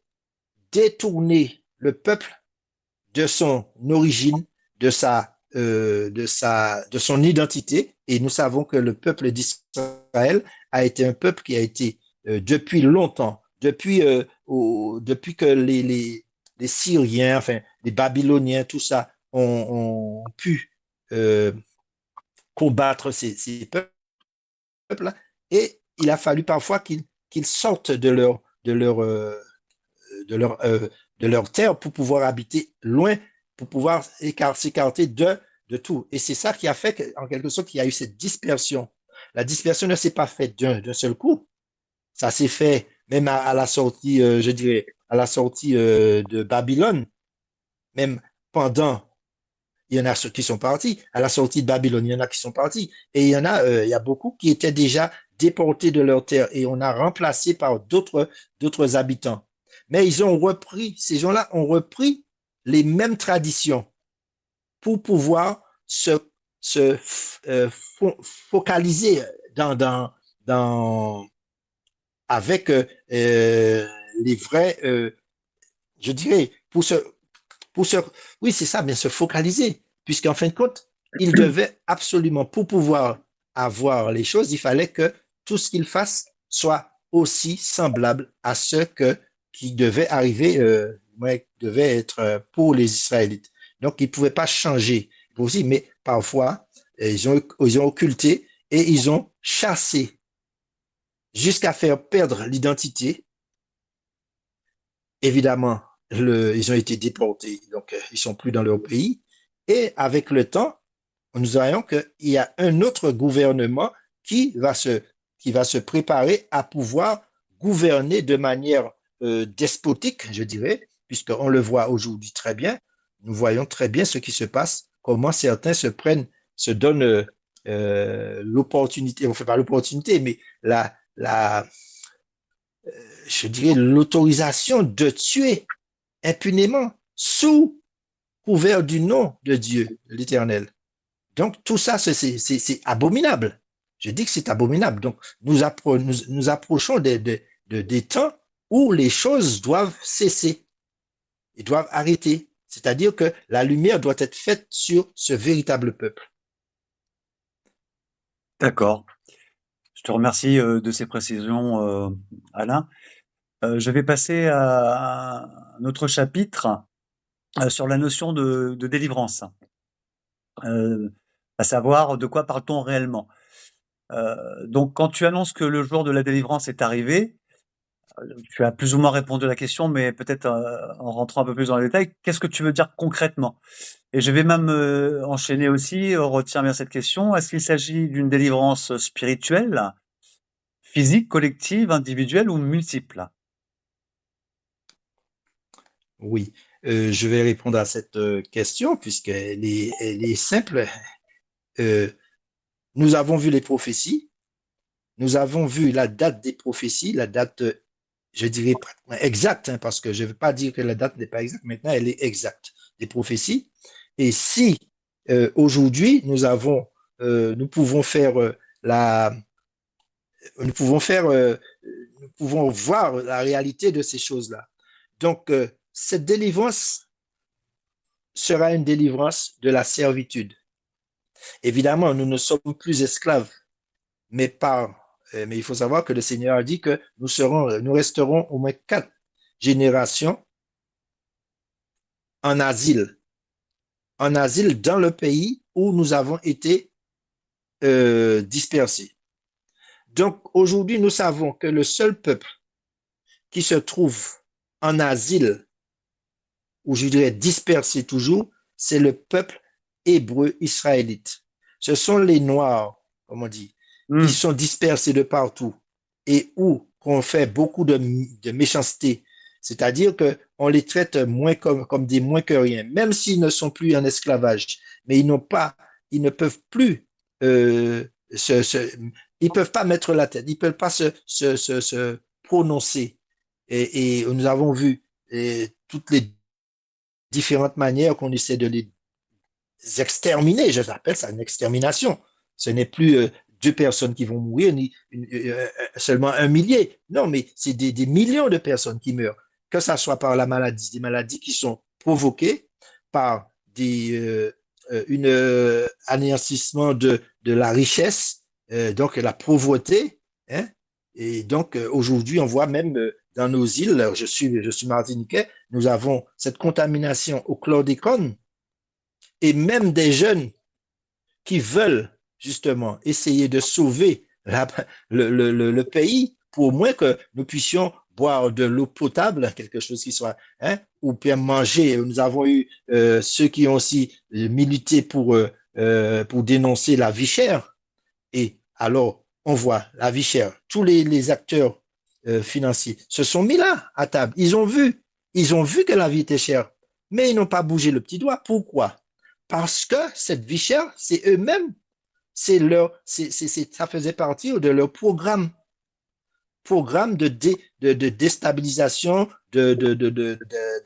détourner le peuple de son origine, de son identité. Et nous savons que le peuple d'Israël a été un peuple qui a été depuis longtemps, depuis que les Syriens, enfin les Babyloniens, tout ça, ont pu euh, combattre ces peuples-là. Et il a fallu parfois qu'ils sortent de leur, euh, de leur terre pour pouvoir habiter loin, pour pouvoir s'écarter de tout. Et c'est ça qui a fait qu'en quelque sorte, il y a eu cette dispersion. La dispersion ne s'est pas faite d'un seul coup. Ça s'est fait même à la sortie, je dirais, à la sortie de Babylone, même pendant, il y en a ceux qui sont partis. À la sortie de Babylone, il y en a qui sont partis. Et il y a beaucoup qui étaient déjà déportés de leur terre et on a remplacé par d'autres habitants. Mais ils ont repris, ces gens-là ont repris les mêmes traditions pour pouvoir se focaliser dans, avec les vrais, je dirais, pour se, oui, c'est ça, bien se focaliser, puisqu'en fin de compte, il devait absolument, pour pouvoir avoir les choses, il fallait que tout ce qu'il fasse soit aussi semblable à ce qui devait arriver, devait être pour les Israélites. Donc, ils ne pouvaient pas changer aussi, mais parfois, ils ont occulté et ils ont chassé jusqu'à faire perdre l'identité. Évidemment, ils ont été déportés, donc ils sont plus dans leur pays. Et avec le temps, nous voyons qu'il y a un autre gouvernement qui va se préparer à pouvoir gouverner de manière despotique, je dirais, puisqu'on le voit aujourd'hui très bien. Nous voyons très bien ce qui se passe, comment certains se donnent l'opportunité, on ne fait pas l'opportunité, mais je dirais, l'autorisation de tuer impunément sous couvert du nom de Dieu, l'Éternel. Donc tout ça, c'est abominable. Je dis que c'est abominable. Donc nous approchons des temps où les choses doivent cesser et doivent arrêter. C'est-à-dire que la lumière doit être faite sur ce véritable peuple. D'accord. Je te remercie de ces précisions, Alain. Je vais passer à un autre chapitre sur la notion de délivrance, à savoir de quoi parle-t-on réellement. Donc, quand tu annonces que le jour de la délivrance est arrivé, tu as plus ou moins répondu à la question, mais peut-être en rentrant un peu plus dans les détails, qu'est-ce que tu veux dire concrètement? Et je vais même enchaîner aussi, retiens bien cette question, est-ce qu'il s'agit d'une délivrance spirituelle, physique, collective, individuelle ou multiple? Oui, je vais répondre à cette question elle est simple. Euh, nous avons vu les prophéties, nous avons vu la date des prophéties, la date, je dirais, exacte, hein, parce que je ne veux pas dire que la date n'est pas exacte, maintenant elle est exacte, des prophéties. Et si aujourd'hui nous pouvons faire la, nous pouvons faire, nous pouvons voir la réalité de ces choses-là. Donc, cette délivrance sera une délivrance de la servitude. Évidemment, nous ne sommes plus esclaves, mais il faut savoir que le Seigneur a dit que nous resterons au moins 4 générations en asile, en asile dans le pays où nous avons été dispersés. Donc aujourd'hui, nous savons que le seul peuple qui se trouve en asile, ou je dirais dispersé toujours, c'est le peuple hébreu israélite. Ce sont les Noirs, comme on dit, qui Hmm. sont dispersés de partout et où on fait beaucoup de méchanceté. C'est-à-dire qu'on les traite moins comme des moins que rien, même s'ils ne sont plus en esclavage. Mais ils ne peuvent plus se, se, ils peuvent pas mettre la tête, ils peuvent pas se prononcer. Et nous avons vu toutes les différentes manières qu'on essaie de les exterminer. Je l'appelle ça une extermination. Ce n'est plus 2 personnes qui vont mourir, ni seulement un millier. Non, mais c'est des millions de personnes qui meurent, que ce soit par la maladie, des maladies qui sont provoquées par un anéantissement de la richesse, donc la pauvreté. Hein. Et donc aujourd'hui, on voit même dans nos îles, je suis martiniquais, nous avons cette contamination au chlordécone et même des jeunes qui veulent justement essayer de sauver le pays pour au moins que nous puissions boire de l'eau potable, quelque chose qui soit, hein, ou bien manger. Nous avons eu ceux qui ont aussi milité pour dénoncer la vie chère. Et alors, on voit la vie chère. Tous les acteurs financiers se sont mis là à table. Ils ont vu que la vie était chère, mais ils n'ont pas bougé le petit doigt. Pourquoi? Parce que cette vie chère, c'est eux-mêmes, ça faisait partie de leur programme de déstabilisation,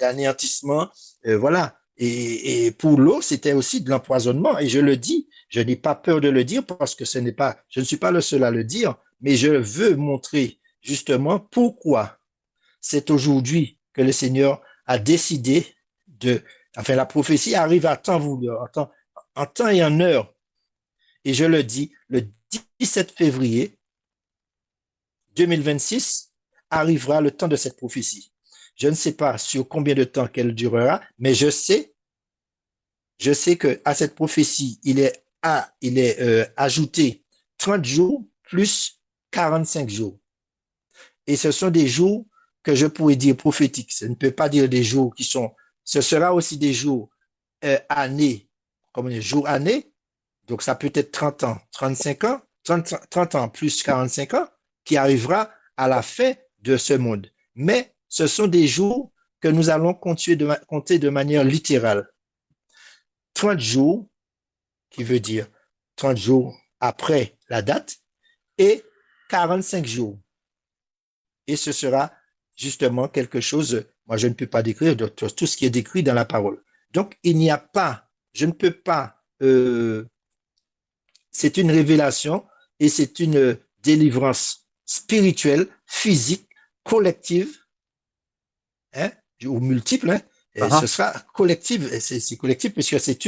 d'anéantissement. Voilà. Et pour l'eau, c'était aussi de l'empoisonnement. Et je le dis, je n'ai pas peur de le dire parce que je ne suis pas le seul à le dire, mais je veux montrer justement pourquoi c'est aujourd'hui que le Seigneur a décidé enfin, la prophétie arrive à temps voulu, en temps et en heure. Et je le dis, le 17 février 2026 arrivera le temps de cette prophétie. Je ne sais pas sur combien de temps qu'elle durera, mais je sais que à cette prophétie, il est ajouté 30 jours plus 45 jours. Et ce sont des jours que je pourrais dire prophétiques. Je ne peux pas dire des jours ce sera aussi des jours années, comme des jours années. Donc ça peut être 30 ans, 35 ans, 30 ans plus 45 ans qui arrivera à la fin de ce monde. Mais ce sont des jours que nous allons compter de manière littérale. 30 jours, qui veut dire 30 jours après la date, et 45 jours. Et ce sera justement quelque chose, moi je ne peux pas décrire tout ce qui est décrit dans la parole. Donc il n'y a pas, je ne peux pas, c'est une révélation et c'est une délivrance spirituelle, physique, collective, hein, ou multiple, hein, et ce Ah, sera collective, c'est collectif puisque c'est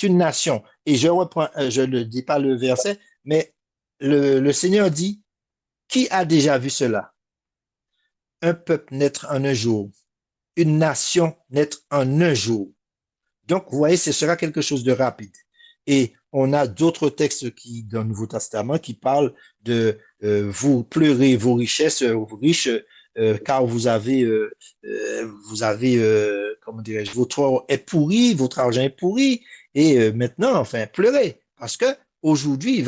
une nation. Et je reprends, je ne dis pas le verset, mais le Seigneur dit, qui a déjà vu cela? Un peuple naître en un jour, une nation naître en un jour. Donc, vous voyez, ce sera quelque chose de rapide. Et on a d'autres textes dans le Nouveau Testament qui parlent de vous pleurez vos richesses, vous riches, car vous avez, comment dirais-je, votre or est pourri, votre argent est pourri, et maintenant, enfin, pleurez, parce que aujourd'hui,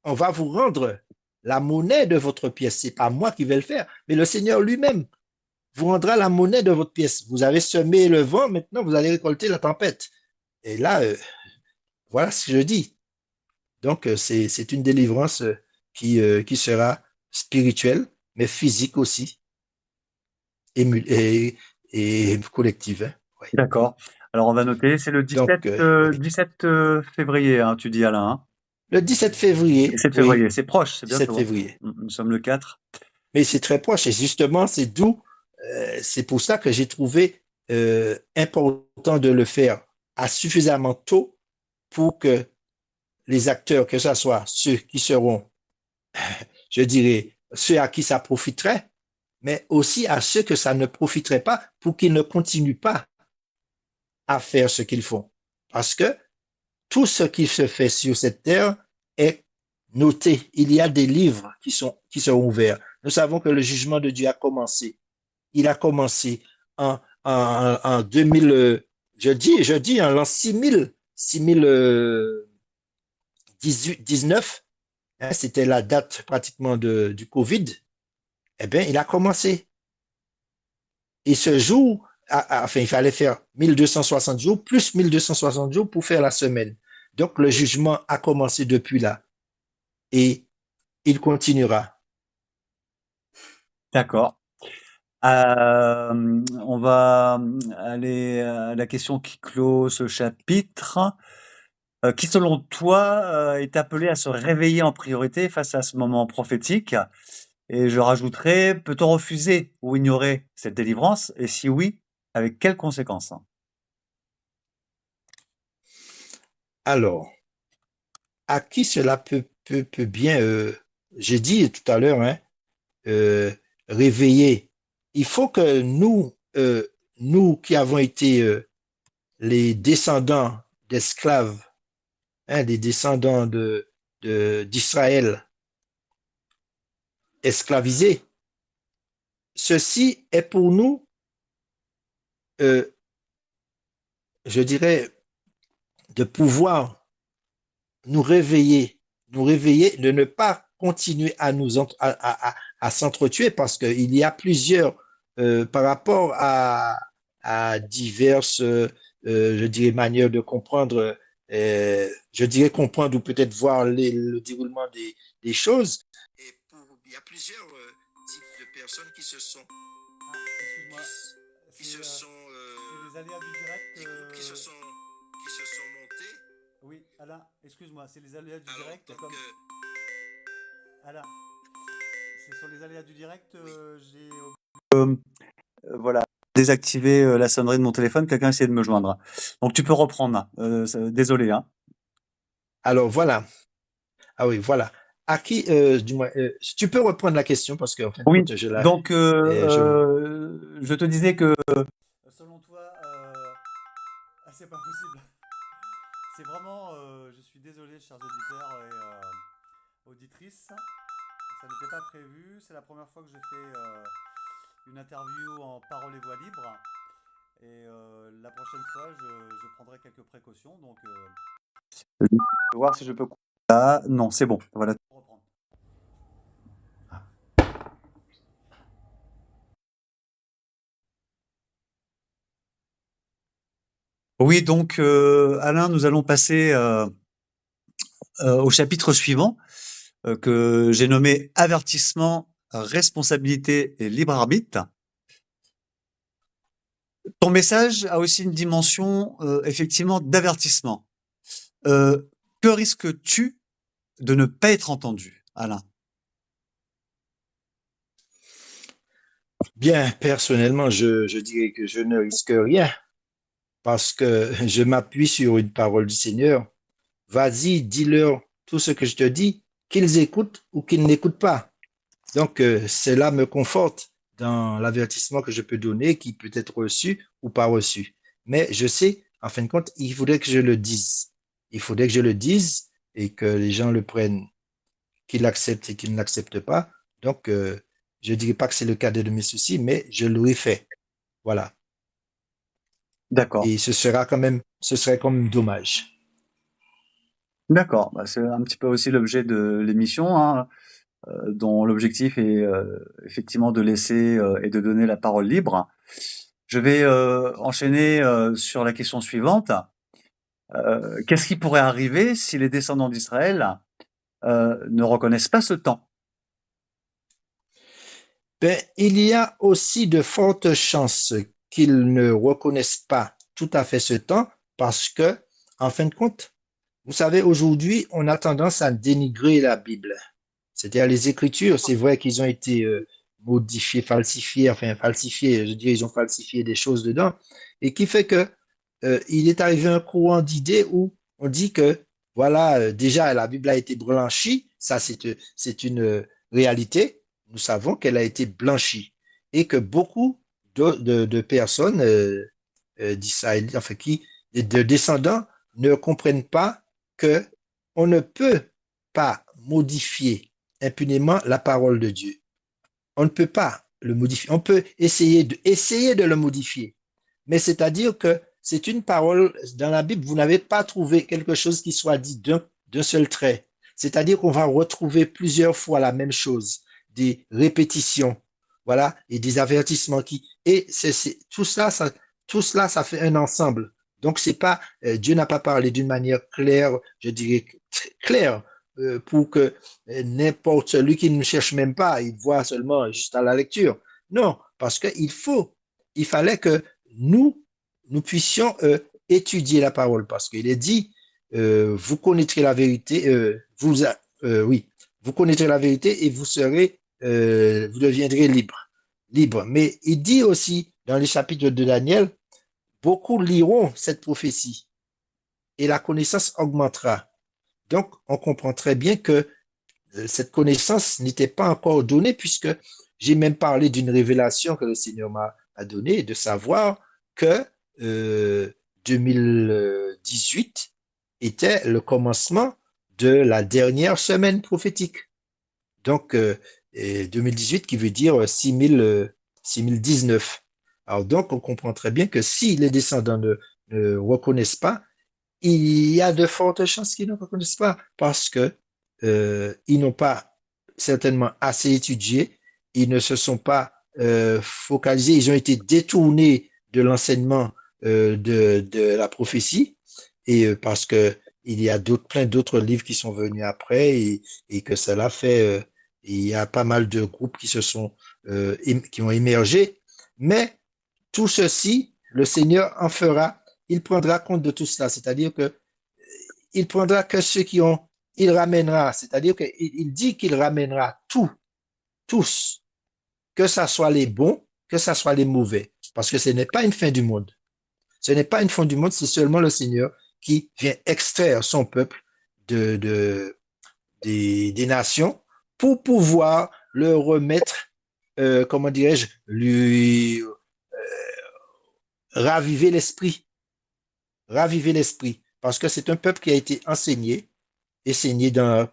on va vous rendre la monnaie de votre pièce. C'est pas moi qui vais le faire, mais le Seigneur lui-même vous rendra la monnaie de votre pièce. Vous avez semé le vent, maintenant vous allez récolter la tempête. Et là, voilà ce que je dis. Donc, c'est une délivrance qui sera spirituelle, mais physique aussi, et collective. Hein. Ouais. d'accord. Alors on va noter, c'est le Donc, 17 février, hein, tu dis Alain. Hein. le 17 février, 17 février, oui, c'est proche, c'est 17 bientôt. Hein. février. Nous sommes le 4. Mais c'est très proche et justement, c'est pour ça que j'ai trouvé important de le faire à suffisamment tôt pour que les acteurs, que ce soit ceux qui seront, je dirais, ceux à qui ça profiterait, mais aussi à ceux que ça ne profiterait pas pour qu'ils ne continuent pas à faire ce qu'ils font. Parce que tout ce qui se fait sur cette terre est noté. Il y a des livres qui sont ouverts. Nous savons que le jugement de Dieu a commencé. Il a commencé en 2000, je dis en l'an 19, hein, c'était la date pratiquement du Covid. Eh bien, il a commencé. Et ce jour, enfin, il fallait faire 1260 jours plus 1260 jours pour faire la semaine. Donc, le jugement a commencé depuis là et il continuera. D'accord. On va aller à la question qui clôt ce chapitre. Qui, selon toi, est appelé à se réveiller en priorité face à ce moment prophétique? Et je rajouterai, peut-on refuser ou ignorer cette délivrance? Et si oui, avec quelles conséquences? Alors, à qui cela peut bien, j'ai dit tout à l'heure, hein, euh, réveiller. Il faut que nous qui avons été les descendants d'esclaves, hein, des descendants d'Israël esclavisés, ceci est pour nous, euh, je dirais, de pouvoir nous réveiller, de ne pas continuer à s'entretuer parce qu'il y a plusieurs, par rapport à diverses, je dirais, manières de comprendre, je dirais comprendre ou peut-être voir le déroulement des choses. Et il y a plusieurs types de personnes qui se sont, Excuse-moi, qui se sont, c'est les aléas du direct. des groupes qui se sont montés. Oui, Alain, excuse-moi, c'est les aléas du Alors, direct. Alain, c'est sur les aléas du direct. oui. J'ai voilà, désactivé la sonnerie de mon téléphone. Quelqu'un essayait de me joindre. Donc tu peux reprendre. Désolé. Hein. Alors voilà. Ah oui, voilà. À qui, du moins, tu peux reprendre la question parce qu'en fin de Oui, compte, donc je, je te disais que selon toi, c'est pas possible. C'est vraiment, je suis désolé, chers auditeurs et auditrices, ça n'était pas prévu. C'est la première fois que je fais une interview en parole et voix libre. Et la prochaine fois, je prendrai quelques précautions. Donc, je vais voir si je peux couper là. Non, c'est bon. Voilà. Reprendre. Oui, donc Alain, nous allons passer au chapitre suivant que j'ai nommé avertissement, responsabilité et libre arbitre. Ton message a aussi une dimension effectivement d'avertissement. Que risques-tu de ne pas être entendu, Alain? bien, personnellement, je dirais que je ne risque rien parce que je m'appuie sur une parole du Seigneur. Vas-y, dis-leur tout ce que je te dis, qu'ils écoutent ou qu'ils n'écoutent pas. Donc, cela me conforte dans l'avertissement que je peux donner, qui peut être reçu ou pas reçu. Mais je sais, en fin de compte, il faudrait que je le dise. Il faudrait que je le dise et que les gens le prennent, qu'ils l'acceptent et qu'ils ne l'acceptent pas. Donc, je ne dirais pas que c'est le cas de mes soucis, mais je l'aurais fait. Voilà. D'accord. Et ce serait quand même dommage. D'accord. Bah, c'est un petit peu aussi l'objet de l'émission, hein, dont l'objectif est effectivement de laisser et de donner la parole libre. Je vais enchaîner sur la question suivante. Qu'est-ce qui pourrait arriver si les descendants d'Israël ne reconnaissent pas ce temps? Ben, il y a aussi de fortes chances qu'ils ne reconnaissent pas tout à fait ce temps parce que, en fin de compte, vous savez, aujourd'hui, on a tendance à dénigrer la Bible. C'est-à-dire les Écritures, c'est vrai qu'ils ont été modifiés, falsifiés, enfin falsifiés, je dirais, ils ont falsifié des choses dedans, et qui fait que il est arrivé un courant d'idées où on dit que, voilà, déjà la Bible a été blanchie, ça c'est une réalité, nous savons qu'elle a été blanchie, et que beaucoup de personnes d'Israël, enfin de descendants, ne comprennent pas que on ne peut pas modifier impunément la parole de Dieu. On ne peut pas le modifier. On peut essayer de le modifier. Mais c'est-à-dire que c'est une parole, dans la Bible, vous n'avez pas trouvé quelque chose qui soit dit d'un seul trait. C'est-à-dire qu'on va retrouver plusieurs fois la même chose, des répétitions, voilà, et des avertissements et tout cela, ça fait un ensemble. Donc c'est pas, Dieu n'a pas parlé d'une manière claire, je dirais claire, pour que n'importe celui qui ne cherche même pas, il voit seulement juste à la lecture. Non, parce il fallait que nous puissions étudier la parole, parce qu'il est dit, vous connaîtrez la vérité, oui, vous connaîtrez la vérité et vous deviendrez libre. Mais il dit aussi dans les chapitres de Daniel, beaucoup liront cette prophétie et la connaissance augmentera. Donc, on comprend très bien que cette connaissance n'était pas encore donnée puisque j'ai même parlé d'une révélation que le Seigneur m'a donnée, de savoir que 2018 était le commencement de la dernière semaine prophétique. Donc, 2018 qui veut dire 6019. Alors donc, on comprend très bien que si les descendants ne reconnaissent pas, il y a de fortes chances qu'ils ne reconnaissent pas parce que ils n'ont pas certainement assez étudié, ils ne se sont pas focalisés, ils ont été détournés de l'enseignement de la prophétie et parce que il y a plein d'autres livres qui sont venus après et que cela fait, il y a pas mal de groupes qui se sont qui ont émergé, mais tout ceci, le Seigneur en fera, il prendra compte de tout cela, c'est-à-dire que il prendra que ceux qui ont, il ramènera, c'est-à-dire qu'il dit qu'il ramènera tous, que ce soit les bons, que ce soit les mauvais, parce que ce n'est pas une fin du monde. Ce n'est pas une fin du monde, c'est seulement le Seigneur qui vient extraire son peuple des nations pour pouvoir le remettre, comment dirais-je, lui raviver l'esprit, raviver l'esprit, parce que c'est un peuple qui a été enseigné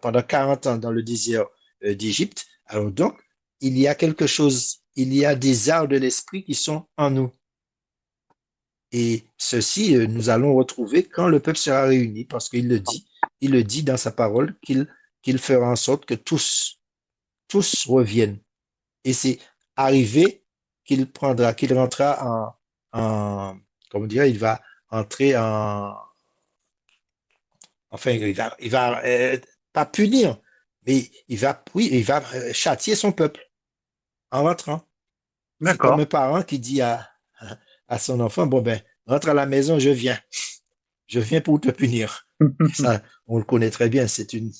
pendant 40 ans dans le désert d'Égypte. Alors donc, il y a quelque chose, il y a des arts de l'esprit qui sont en nous. Et ceci, nous allons retrouver quand le peuple sera réuni, parce il le dit dans sa parole qu'il fera en sorte que tous reviennent. Et c'est arrivé qu'il rentrera comment dire, il va entrer enfin, il va pas punir, mais oui, il va châtier son peuple en rentrant. C'est comme D'accord. un parent qui dit à son enfant, bon ben, rentre à la maison, je viens pour te punir. Ça, on le connaît très bien. C'est une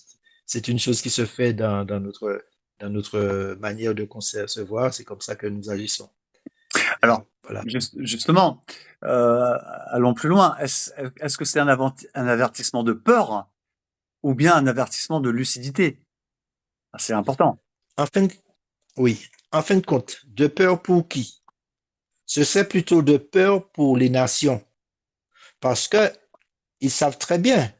chose qui se fait dans notre manière de concevoir. C'est comme ça que nous agissons. Alors, Voilà. justement, allons plus loin. Est-ce que c'est un avertissement de peur ou bien un avertissement de lucidité? C'est important. En fin de, oui, en fin de compte, de peur pour qui? Ce serait plutôt de peur pour les nations, parce que ils savent très bien,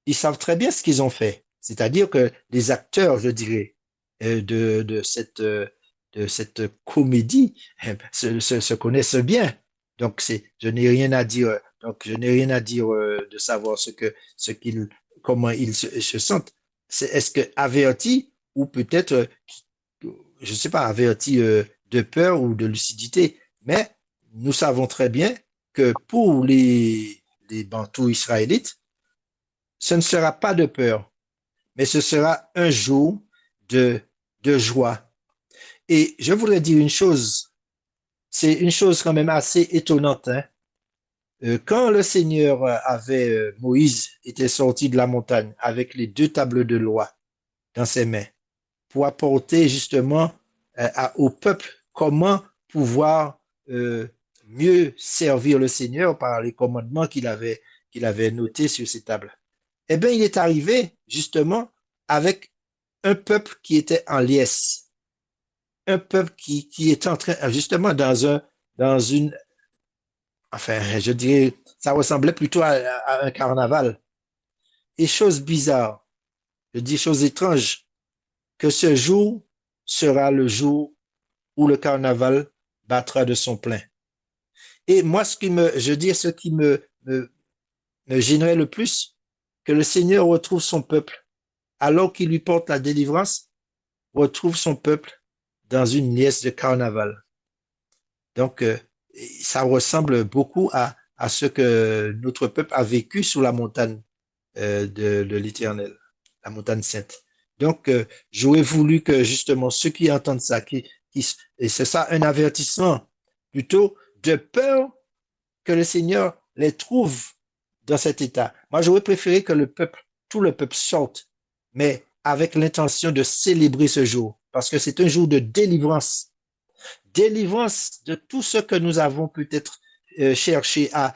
ils savent très bien ce qu'ils ont fait. C'est-à-dire que les acteurs, je dirais, de cette comédie se connaissent bien. Donc, je n'ai rien à dire. Donc, je n'ai rien à dire de savoir comment ils se sentent. Est-ce que averti ou peut-être, je ne sais pas, averti de peur ou de lucidité. Mais nous savons très bien que pour les Bantous israélites, ce ne sera pas de peur, mais ce sera un jour de, de joie. Et je voudrais dire une chose, c'est une chose quand même assez étonnante, hein. Quand le Seigneur Moïse était sorti de la montagne avec les deux tables de loi dans ses mains pour apporter justement au peuple comment pouvoir euh, mieux servir le Seigneur par les commandements qu'il avait notés sur ces tables. Eh bien, il est arrivé justement avec un peuple qui était en liesse, un peuple qui est en train, justement, dans une, enfin, je dirais, ça ressemblait plutôt à un carnaval. Et chose bizarre, je dis chose étrange, que ce jour sera le jour où le carnaval battra de son plein. Et moi, ce qui me gênerait le plus, que le Seigneur retrouve son peuple, alors qu'il lui porte la délivrance, retrouve son peuple dans une liesse de carnaval. Donc, ça ressemble beaucoup à ce que notre peuple a vécu sous la montagne de l'Éternel, la montagne sainte. Donc, j'aurais voulu que justement ceux qui entendent ça, et c'est ça un avertissement, plutôt de peur que le Seigneur les trouve dans cet état. Moi, j'aurais préféré que tout le peuple sorte, mais avec l'intention de célébrer ce jour, parce que c'est un jour de délivrance. Délivrance de tout ce que nous avons peut-être cherché à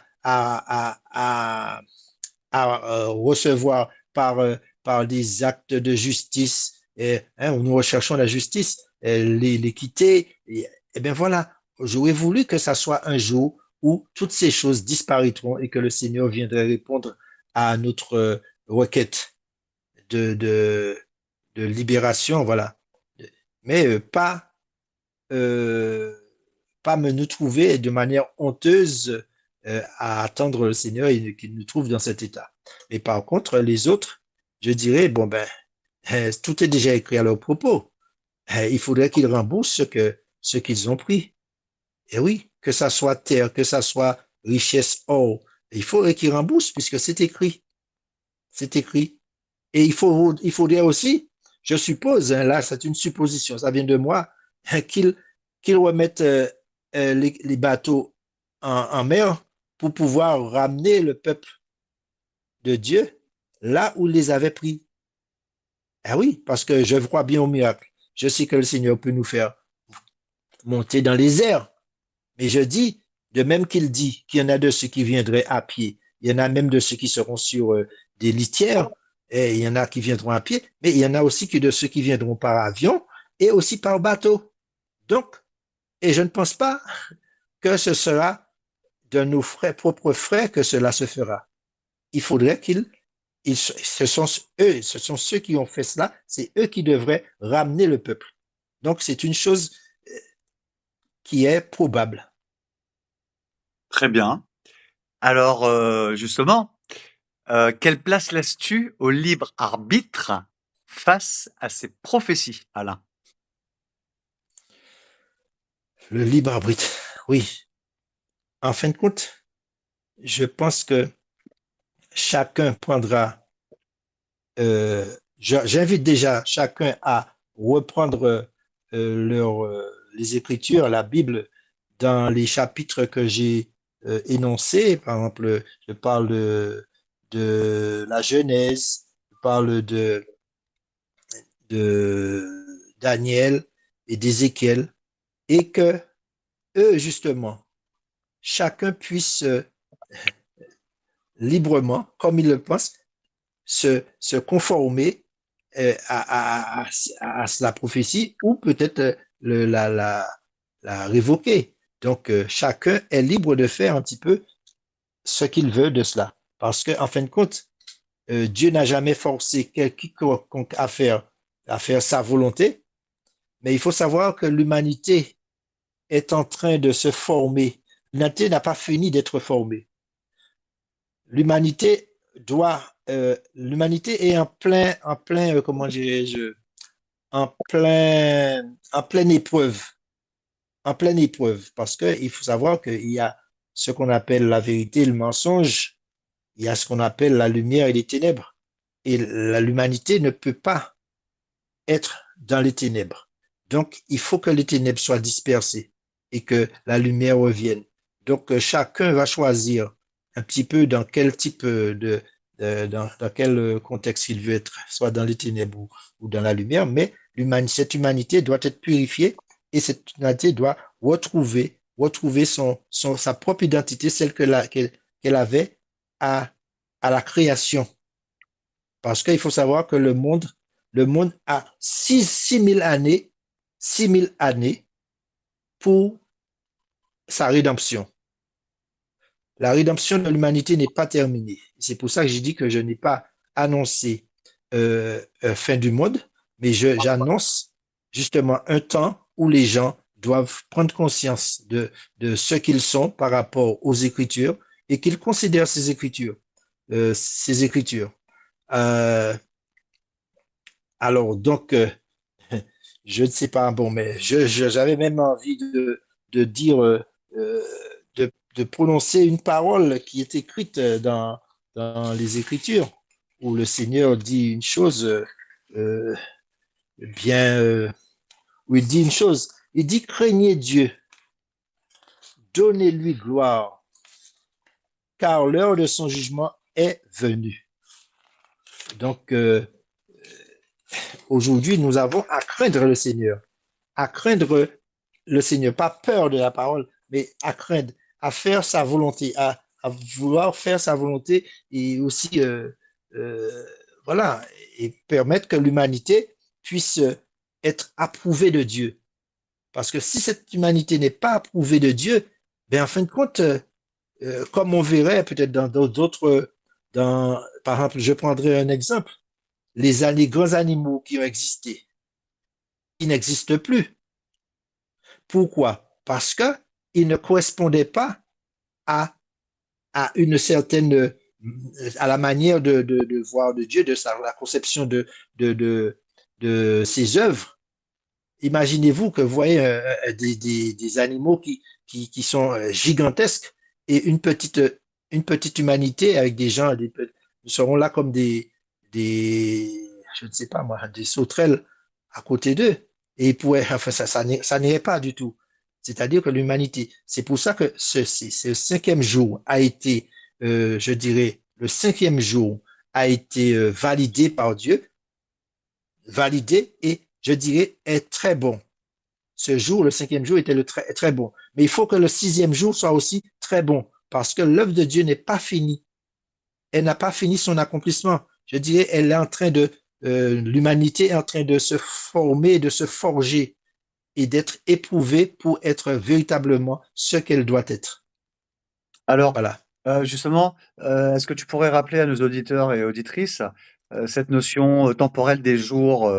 recevoir par des actes de justice. Où nous recherchons la justice, l'équité. Et bien voilà, j'aurais voulu que ça soit un jour où toutes ces choses disparaîtront et que le Seigneur viendrait répondre à notre requête de, de, de libération, voilà. Mais euh, pas me nous trouver de manière honteuse à attendre le Seigneur et qu'il nous trouve dans cet état. Mais par contre, les autres, je dirais, bon ben, tout est déjà écrit à leur propos. Il faudrait qu'ils remboursent ce qu'ils ont pris. Et oui, que ça soit terre, que ça soit richesse, or, il faudrait qu'ils remboursent puisque c'est écrit. C'est écrit. Et il faudrait aussi, je suppose, hein, là, c'est une supposition, ça vient de moi, hein, qu'ils remettent les bateaux en mer pour pouvoir ramener le peuple de Dieu là où il les avait pris. Ah oui, parce que je crois bien au miracle. Je sais que le Seigneur peut nous faire monter dans les airs. Mais je dis, de même qu'il dit qu'il y en a de ceux qui viendraient à pied, il y en a même de ceux qui seront sur des litières, et il y en a qui viendront à pied, mais il y en a aussi que de ceux qui viendront par avion et aussi par bateau. Donc, et je ne pense pas que ce sera de nos propres frais que cela se fera. Il faudrait ce sont ceux qui ont fait cela, c'est eux qui devraient ramener le peuple. Donc, c'est une chose qui est probable. Très bien. Alors, justement, quelle place laisses-tu au libre arbitre face à ces prophéties, Alain? Le libre arbitre, oui. En fin de compte, je pense que chacun prendra, j'invite déjà chacun à reprendre les Écritures, la Bible, dans les chapitres que j'ai énoncés. Par exemple, je parle de la Genèse, je parle de Daniel et d'Ézéchiel, et que eux, justement, chacun puisse librement, comme il le pense, se conformer à la prophétie ou peut-être la révoquer. Donc, chacun est libre de faire un petit peu ce qu'il veut de cela. Parce qu'en en fin de compte, Dieu n'a jamais forcé quiconque à faire sa volonté, mais il faut savoir que l'humanité est en train de se former. L'humanité n'a pas fini d'être formée. L'humanité l'humanité est comment dirais-je, en pleine épreuve, parce que il faut savoir qu'il y a ce qu'on appelle la vérité et le mensonge, il y a ce qu'on appelle la lumière et les ténèbres, et l'humanité ne peut pas être dans les ténèbres. Donc, il faut que les ténèbres soient dispersées et que la lumière revienne. Donc, chacun va choisir un petit peu dans quel type dans quel contexte il veut être, soit dans les ténèbres ou dans la lumière, mais cette humanité doit être purifiée et cette humanité doit retrouver sa propre identité, celle qu'elle avait à, à la création. Parce qu'il faut savoir que le monde a 6000 années, 6000 années pour sa rédemption. La rédemption de l'humanité n'est pas terminée. C'est pour ça que j'ai dit que je n'ai pas annoncé fin du monde, mais j'annonce justement un temps où les gens doivent prendre conscience de ce qu'ils sont par rapport aux Écritures et qu'ils considèrent ces Écritures. Ces Écritures. Euh, alors, donc, je ne sais pas, bon, mais j'avais même envie de dire, euh, de prononcer une parole qui est écrite dans les Écritures, où le Seigneur dit une chose euh, bien, où il dit une chose, il dit craignez Dieu, donnez-lui gloire, car l'heure de son jugement est venue. Donc, aujourd'hui, nous avons à craindre le Seigneur, à craindre le Seigneur, pas peur de la parole, mais à craindre, à faire sa volonté, à vouloir faire sa volonté et aussi, euh, voilà, et permettre que l'humanité puisse être approuvée de Dieu. Parce que si cette humanité n'est pas approuvée de Dieu, ben en fin de compte, comme on verrait peut-être dans d'autres, par exemple, je prendrai un exemple, les grands animaux qui ont existé, ils n'existent plus. Pourquoi? Parce qu'ils ne correspondaient pas à, à une certaine, à la manière de voir de Dieu, la conception de ses œuvres. Imaginez-vous que vous voyez des animaux qui sont gigantesques et une petite humanité avec des gens, nous serons là comme je ne sais pas moi, des sauterelles à côté d'eux. Et ils pourraient, enfin, ça n'irait pas du tout. C'est-à-dire que l'humanité, c'est pour ça que ce cinquième jour a été, je dirais, le cinquième jour a été validé par Dieu, validé et, je dirais, est très bon. Ce jour, le cinquième jour, était très, très bon. Mais il faut que le sixième jour soit aussi très bon, parce que l'œuvre de Dieu n'est pas finie. Elle n'a pas fini son accomplissement. Je dirais, l'humanité est en train de se former, de se forger et d'être éprouvée pour être véritablement ce qu'elle doit être. Alors, Voilà. justement, est-ce que tu pourrais rappeler à nos auditeurs et auditrices, cette notion, temporelle des jours,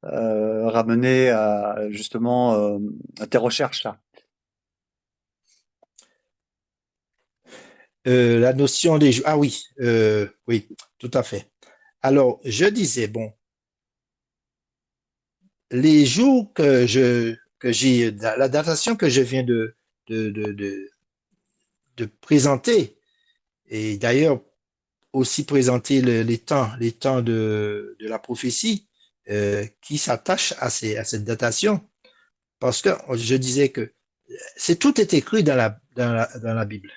ramenée à justement, à tes recherches? La notion des jours. Ah oui, oui, tout à fait. Alors, je disais, bon, les jours que j'ai, la datation que je viens de, de, de, de présenter, et d'ailleurs aussi présenter les temps de la prophétie qui s'attachent à cette datation, parce que je disais que tout est écrit dans la Bible.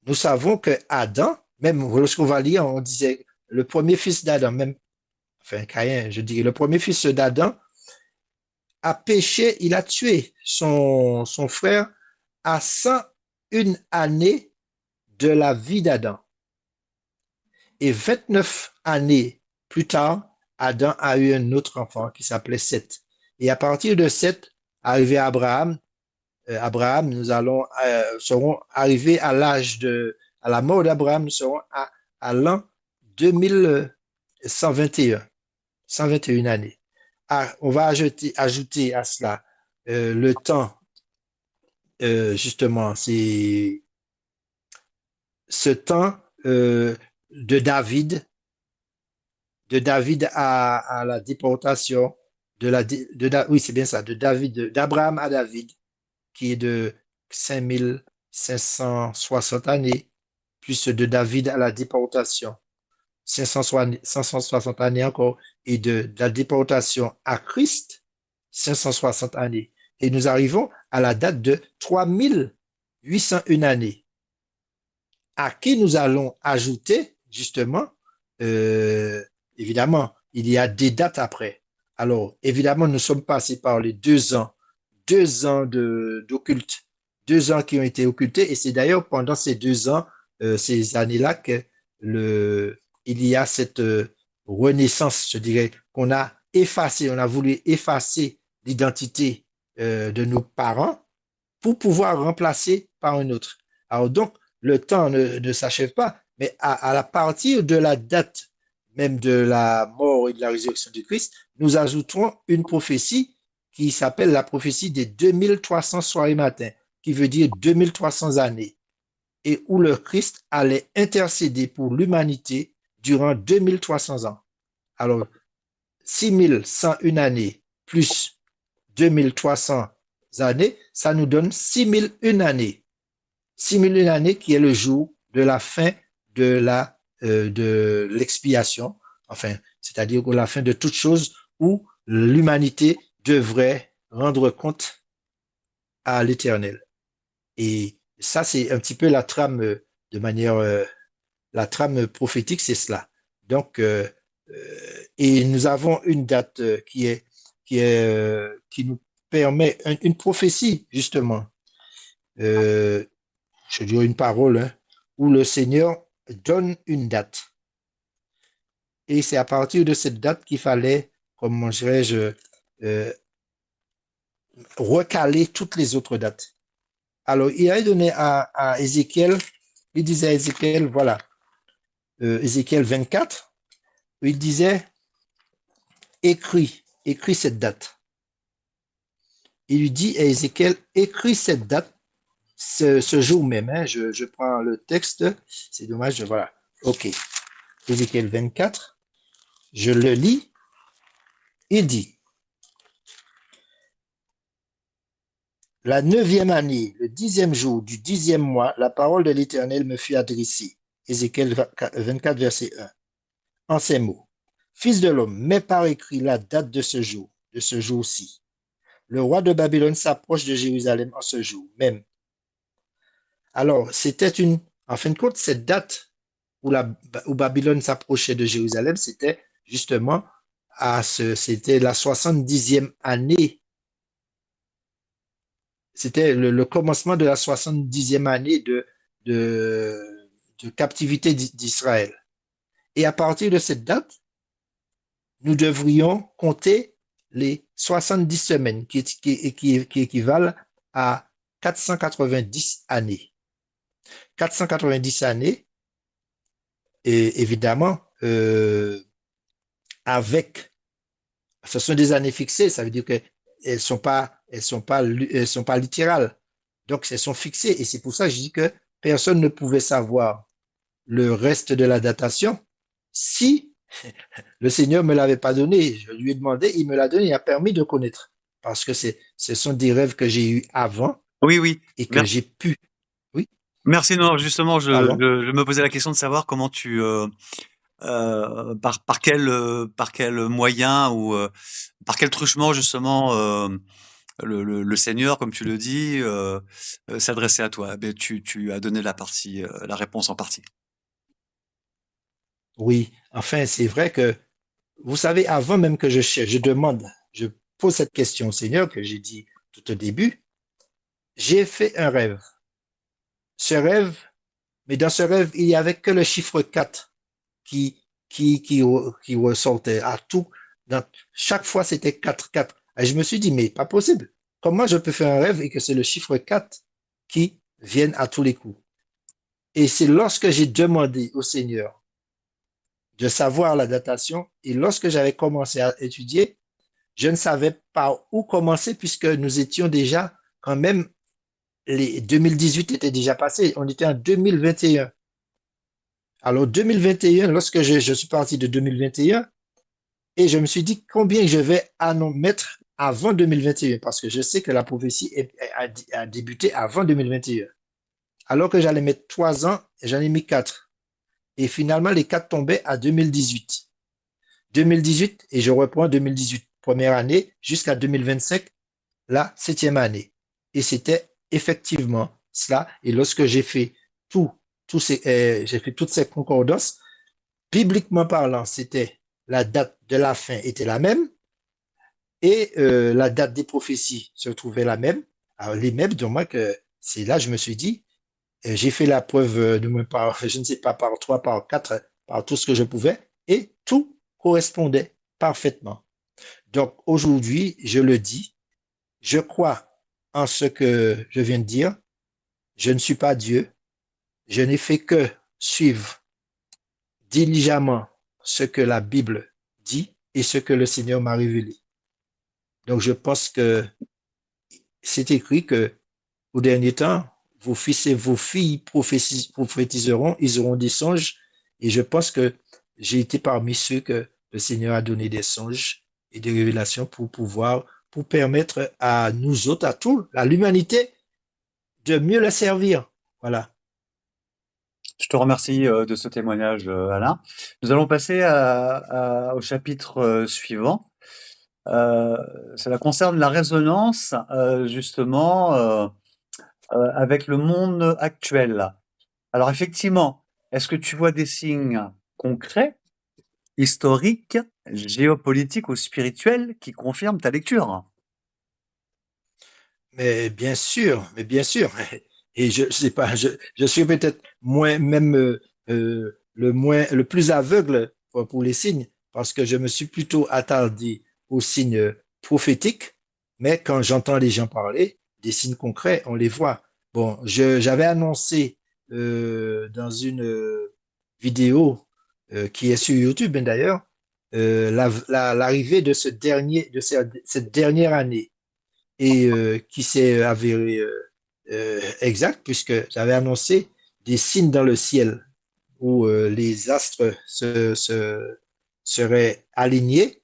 Nous savons que Adam, même lorsqu'on va lire, on disait le premier fils d'Adam, même, enfin Caïn, je dirais, le premier fils d'Adam a péché, il a tué son frère à 101 années de la vie d'Adam. Et 29 années plus tard, Adam a eu un autre enfant qui s'appelait Seth. Et à partir de Seth, arrivé à Abraham, serons arrivés à la mort d'Abraham, nous serons à l'an 2121, 121 années. On va ajouter à cela le temps, justement, c'est ce temps de David, à la déportation, oui, c'est bien ça, d'Abraham à David, qui est de 5560 années, plus de David à la déportation, 560 années encore, et de la déportation à Christ, 560 années. Et nous arrivons à la date de 3801 années. à qui nous allons ajouter, justement, euh, évidemment, il y a des dates après. Alors, évidemment, nous sommes passés par les 2 ans d'occulte, 2 ans qui ont été occultés, et c'est d'ailleurs pendant ces 2 ans, ces années-là, que il y a cette renaissance, je dirais, qu'on a effacé, on a voulu effacer l'identité de nos parents pour pouvoir remplacer par un autre. Alors donc, le temps ne s'achève pas, mais à la partir de la date même de la mort et de la résurrection du Christ, nous ajoutons une prophétie qui s'appelle la prophétie des 2300 soirs et matins, qui veut dire 2300 années, et où le Christ allait intercéder pour l'humanité durant 2300 ans. Alors, 6101 années plus 2300 années, ça nous donne 6001 années. 6001 années qui est le jour de la fin de l'expiation, enfin, c'est-à-dire la fin de toute chose où l'humanité devrait rendre compte à l'Éternel. Et ça, c'est un petit peu la trame de manière, la trame prophétique, c'est cela. Donc, et nous avons une date qui nous permet une prophétie, justement. Euh, je dirais une parole, hein, où le Seigneur donne une date. Et c'est à partir de cette date qu'il fallait, comment dirais-je, euh, recaler toutes les autres dates. Alors, il a donné à Ézéchiel, il disait à Ézéchiel, voilà, Ézéchiel 24, où il disait, écris cette date. Il lui dit à Ézéchiel, écris cette date ce jour même. Hein, je prends le texte, c'est dommage, voilà. OK. Ézéchiel 24, je le lis. Il dit, la 9e année, le 10e jour du 10e mois, la parole de l'Éternel me fut adressée. Ézéchiel 24, verset 1. En ces mots, Fils de l'homme, mets par écrit la date de ce jour-ci. Le roi de Babylone s'approche de Jérusalem en ce jour même. Alors, en fin de compte, cette date où Babylone s'approchait de Jérusalem, c'était justement c'était la 70e année. C'était le commencement de la 70e année de captivité d'Israël. Et à partir de cette date, nous devrions compter les 70 semaines qui équivalent à 490 années. 490 années, et évidemment, ce sont des années fixées, ça veut dire qu'elles sont pas littérales. Donc, elles sont fixées, et c'est pour ça que je dis que personne ne pouvait savoir le reste de la datation si le Seigneur me l'avait pas donné. Je lui ai demandé, il me l'a donné, il a permis de connaître. Parce que ce sont des rêves que j'ai eus avant Oui, oui. et que j'ai pu. Oui, Merci. Non, justement, pardon. je me posais la question de savoir comment par quel moyen ou par quel truchement justement le Seigneur, comme tu le dis, s'adressait à toi. Ben, tu as donné la réponse en partie. Oui, enfin, c'est vrai que, vous savez, avant même que je pose cette question au Seigneur que j'ai dit tout au début, j'ai fait un rêve. Ce rêve, mais dans ce rêve, il n'y avait que le chiffre 4 qui, qui ressortait à tout. Dans, chaque fois, c'était 4 4. Et je me suis dit, mais pas possible. Comment je peux faire un rêve et que c'est le chiffre 4 qui vienne à tous les coups? Et c'est lorsque j'ai demandé au Seigneur de savoir la datation et lorsque j'avais commencé à étudier, je ne savais pas où commencer puisque nous étions déjà quand même, les 2018 était déjà passé, on était en 2021. Alors 2021, lorsque je suis parti de 2021, et je me suis dit combien je vais mettre avant 2021, parce que je sais que la prophétie a débuté avant 2021. Alors que j'allais mettre 3 ans, j'en ai mis 4. Et finalement, les 4 tombaient à 2018. 2018, et je reprends 2018, première année, jusqu'à 2025, la 7e année. Et c'était effectivement cela. Et lorsque j'ai fait tout j'ai fait toutes ces concordances. Bibliquement parlant, c'était la date de la fin était la même et la date des prophéties se trouvait la même. Alors, les mêmes, donc moi, que c'est là, je me suis dit, j'ai fait la preuve de moins par, je ne sais pas, par trois, par quatre, par tout ce que je pouvais, et tout correspondait parfaitement. Donc aujourd'hui, je le dis, je crois en ce que je viens de dire. Je ne suis pas Dieu. Je n'ai fait que suivre diligemment ce que la Bible dit et ce que le Seigneur m'a révélé. Donc je pense que c'est écrit que au dernier temps, vos fils et vos filles prophétiseront, ils auront des songes. Et je pense que j'ai été parmi ceux que le Seigneur a donné des songes et des révélations pour permettre à nous autres, à l'humanité, de mieux le servir. Voilà. Je te remercie de ce témoignage, Alain. Nous allons passer au chapitre suivant. Euh, Cela concerne la résonance, justement, avec le monde actuel. Alors effectivement, est-ce que tu vois des signes concrets, historiques, géopolitiques ou spirituels qui confirment ta lecture? Mais bien sûr. Et je sais pas, je suis peut-être moins, même le plus aveugle pour les signes, parce que je me suis plutôt attardé aux signes prophétiques. Mais quand j'entends les gens parler, des signes concrets, on les voit. Bon, j'avais annoncé dans une vidéo qui est sur YouTube d'ailleurs, l'arrivée de cette dernière année et qui s'est avéré exact puisque j'avais annoncé des signes dans le ciel où les astres seraient alignés.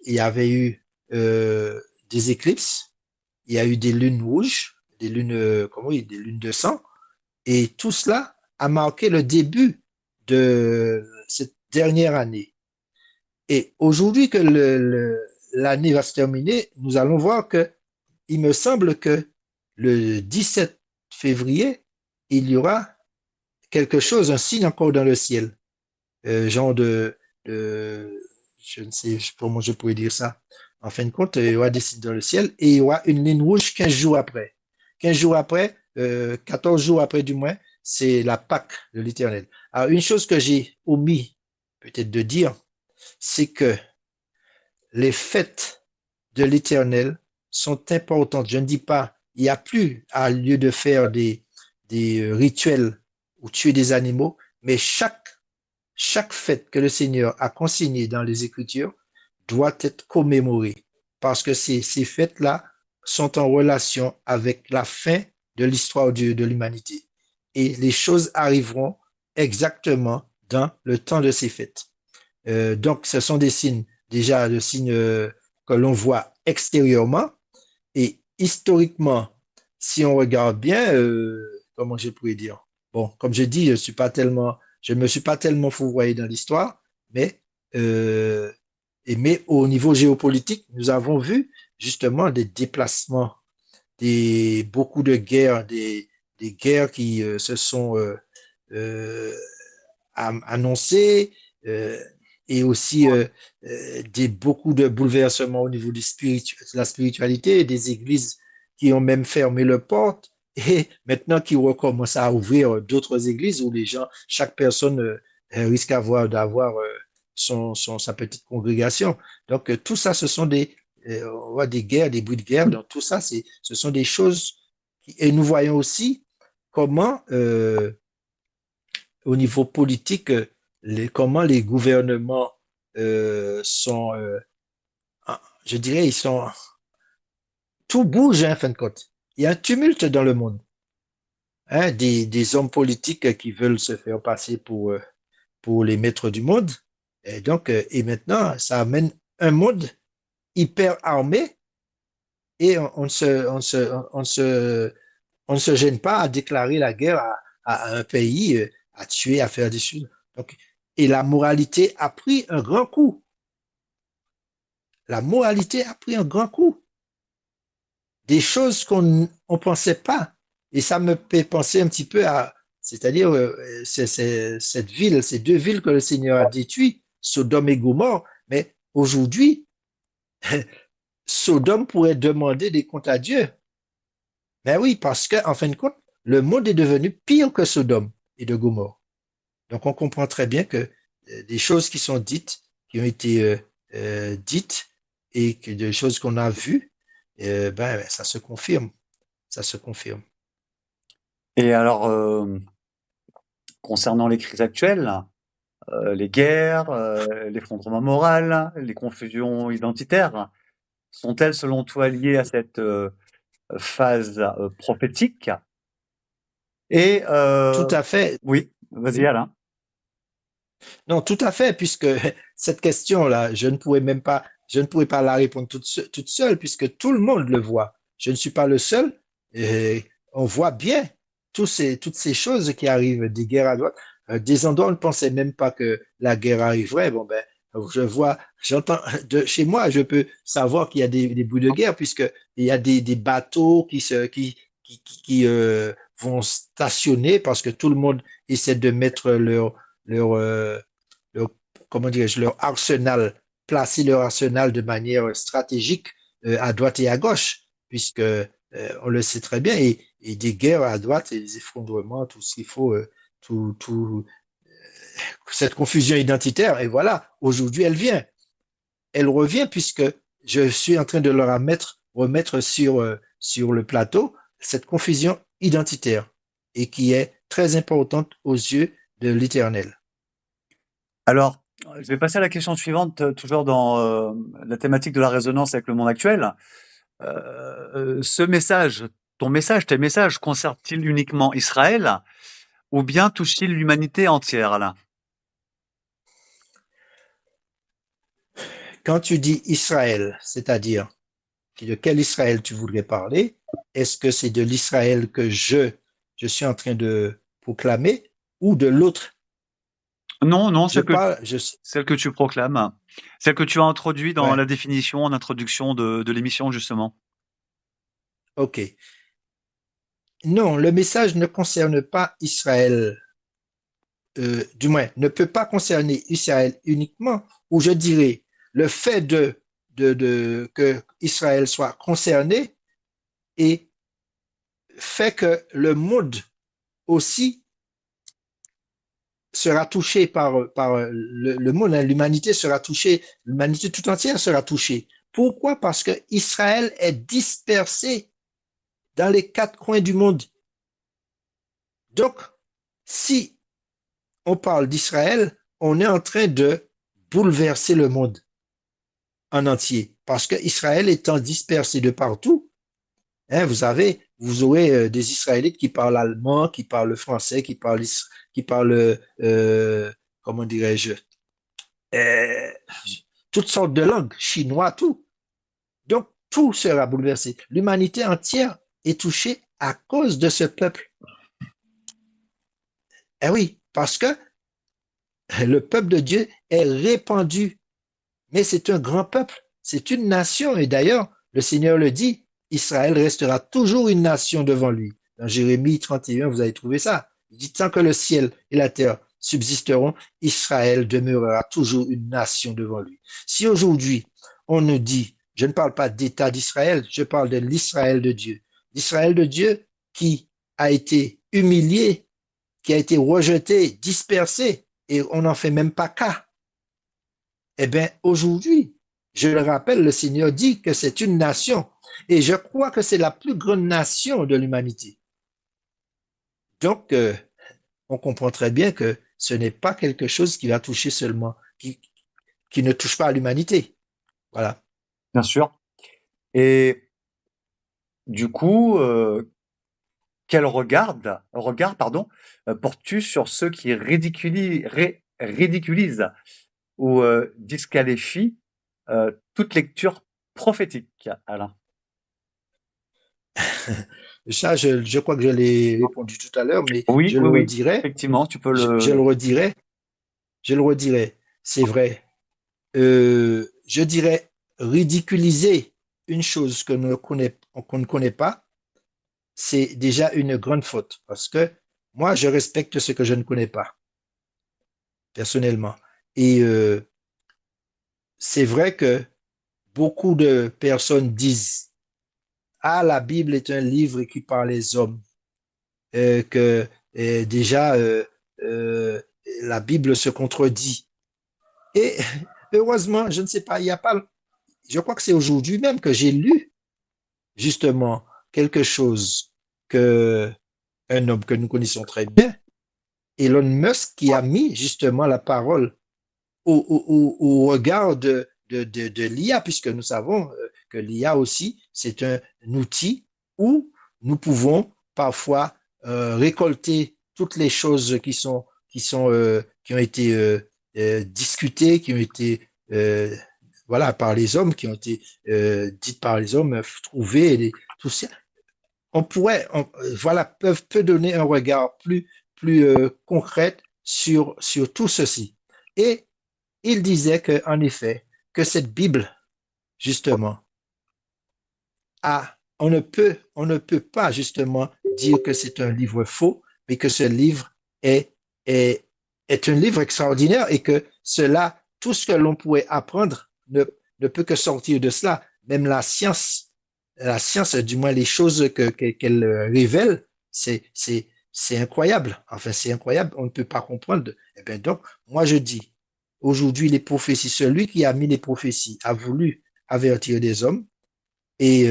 Il y avait eu des éclipses, il y a eu des lunes rouges, des lunes, comment oui, des lunes de sang, et tout cela a marqué le début de cette dernière année. Et aujourd'hui que l'année va se terminer, nous allons voir que il me semble que le 17 février, il y aura quelque chose, un signe encore dans le ciel, genre de, je ne sais comment je pourrais dire ça. En fin de compte, il y aura des signes dans le ciel et il y aura une ligne rouge 15 jours après. 15 jours après, 14 jours après du moins, c'est la Pâque de l'Éternel. Alors, une chose que j'ai omis peut-être de dire, c'est que les fêtes de l'Éternel sont importantes. Je ne dis pas, il n'y a plus à lieu de faire des rituels ou tuer des animaux, mais chaque fête que le Seigneur a consignée dans les Écritures doit être commémorée parce que ces fêtes-là sont en relation avec la fin de l'histoire de l'humanité. Et les choses arriveront exactement dans le temps de ces fêtes. Donc, ce sont des signes, déjà, de signes que l'on voit extérieurement et historiquement, si on regarde bien, comment je pourrais dire? Bon, comme je dis, je me suis pas tellement fourvoyé dans l'histoire, mais, euh, mais au niveau géopolitique, nous avons vu justement des déplacements, beaucoup de guerres, des guerres qui se sont euh, annoncées, euh, et aussi beaucoup de bouleversements au niveau de la spiritualité, des églises qui ont même fermé leurs portes et maintenant qui recommencent à ouvrir d'autres églises où les gens, chaque personne risque d'avoir sa petite congrégation. Donc tout ça, ce sont on voit des guerres, des bruits de guerre. Donc tout ça, ce sont des choses et nous voyons aussi comment au niveau politique, comment les gouvernements sont, je dirais, tout bouge, hein, en fin de compte. Il y a un tumulte dans le monde. Hein, des hommes politiques qui veulent se faire passer pour les maîtres du monde. Et donc, et maintenant, ça amène un monde hyper armé et on ne se gêne pas à déclarer la guerre à un pays, à tuer, à faire des choses. Donc, et la moralité a pris un grand coup. La moralité a pris un grand coup. Des choses qu'on ne pensait pas. Et ça me fait penser un petit peu à C'est-à-dire, cette ville, ces deux villes que le Seigneur a détruites, Sodome et Gomorrhe, mais aujourd'hui, Sodome pourrait demander des comptes à Dieu. Ben oui, parce qu'en fin de compte, le monde est devenu pire que Sodome et de Gomorrhe. Donc on comprend très bien que des choses qui sont dites, qui ont été dites, et que des choses qu'on a vues, ben ça se confirme, ça se confirme. Et alors, concernant les crises actuelles, les guerres, l'effondrement moral, les confusions identitaires, sont-elles selon toi liées à cette phase prophétique? Et Tout à fait. oui, vas-y Oui. Alain. Non, tout à fait, puisque cette question-là, je ne pourrais pas la répondre toute seule, puisque tout le monde le voit. Je ne suis pas le seul. Et on voit bien toutes ces choses qui arrivent, des guerres à droite, des endroits où on ne pensait même pas que la guerre arriverait. Bon, ben, j'entends, de chez moi, je peux savoir qu'il y a des bruits de guerre, puisqu'il y a des bateaux qui vont stationner parce que tout le monde essaie de mettre leur, leur, comment dirais-je, leur arsenal, placer leur arsenal de manière stratégique à droite et à gauche, puisque on le sait très bien, et des guerres à droite et des effondrements, tout ce qu'il faut, tout cette confusion identitaire. Et voilà, aujourd'hui, elle vient. Elle revient puisque je suis en train de leur remettre sur le plateau cette confusion identitaire et qui est très importante aux yeux de l'Éternel. Alors, je vais passer à la question suivante, toujours dans la thématique de la résonance avec le monde actuel. Ce message, ton message, tes messages concernent-ils uniquement Israël ou bien touchent-ils l'humanité entière, Alain? Quand tu dis Israël, c'est-à-dire de quel Israël tu voudrais parler, est-ce que c'est de l'Israël que je suis en train de proclamer ou de l'autre? Non, non, Je parle, celle que tu proclames, celle que tu as introduit dans ouais, la définition en introduction de l'émission, justement. ok. Non, le message ne concerne pas Israël, du moins, ne peut pas concerner Israël uniquement, ou je dirais, le fait que Israël soit concerné et fait que le monde aussi sera touché par le monde, hein, l'humanité sera touchée, l'humanité tout entière sera touchée. Pourquoi? Parce que Israël est dispersé dans les quatre coins du monde. Donc, si on parle d'Israël, on est en train de bouleverser le monde en entier. Parce que Israël étant dispersé de partout, hein, vous aurez des Israélites qui parlent allemand, qui parlent français, qui parlent comment dirais-je, euh, toutes sortes de langues, chinois, tout. Donc, tout sera bouleversé. L'humanité entière est touchée à cause de ce peuple. Eh oui, parce que le peuple de Dieu est répandu, mais c'est un grand peuple, c'est une nation. Et d'ailleurs, le Seigneur le dit, Israël restera toujours une nation devant lui. Dans Jérémie 31, vous avez trouvé ça. Il dit, tant que le ciel et la terre subsisteront, Israël demeurera toujours une nation devant lui. Si aujourd'hui, on nous dit, je ne parle pas d'État d'Israël, je parle de l'Israël de Dieu. L'Israël de Dieu qui a été humilié, qui a été rejeté, dispersé, et on n'en fait même pas cas. Eh bien, aujourd'hui, je le rappelle, le Seigneur dit que c'est une nation, et je crois que c'est la plus grande nation de l'humanité. Donc, on comprend très bien que ce n'est pas quelque chose qui va toucher seulement, qui ne touche pas à l'humanité. Voilà. Bien sûr. Et du coup, quel regard, pardon, portes-tu sur ceux qui ridiculisent ou disqualifient toute lecture prophétique, Alain? Ça, je crois que je l'ai répondu tout à l'heure, mais Oui, je oui, le oui, redirai. effectivement, tu peux Je le redirai. Je le redirai. C'est vrai. Je dirais ridiculiser une chose qu'on ne connaît pas, c'est déjà une grande faute parce que moi, je respecte ce que je ne connais pas, personnellement. Et c'est vrai que beaucoup de personnes disent, ah, la Bible est un livre écrit par les hommes, que déjà euh, la Bible se contredit. Et heureusement, je ne sais pas, il y a pas, je crois que c'est aujourd'hui même que j'ai lu justement quelque chose que un homme que nous connaissons très bien, Elon Musk, qui a mis justement la parole au regard de l'IA, puisque nous savons que l'IA aussi, c'est un outil où nous pouvons parfois récolter toutes les choses qui ont été discutées, qui ont été voilà, par les hommes, qui ont été dites par les hommes, trouvées, tout ça. On pourrait, voilà, peut donner un regard plus concret sur tout ceci. Et il disait que, en effet, que cette Bible, justement, on ne peut pas justement dire que c'est un livre faux, mais que ce livre est, est, est un livre extraordinaire et que cela, tout ce que l'on pourrait apprendre ne peut que sortir de cela. Même la science, du moins les choses qu'elle révèle, c'est incroyable. Enfin, c'est incroyable, on ne peut pas comprendre. Eh bien, donc, moi je dis, aujourd'hui, les prophéties, celui qui a mis les prophéties a voulu avertir des hommes et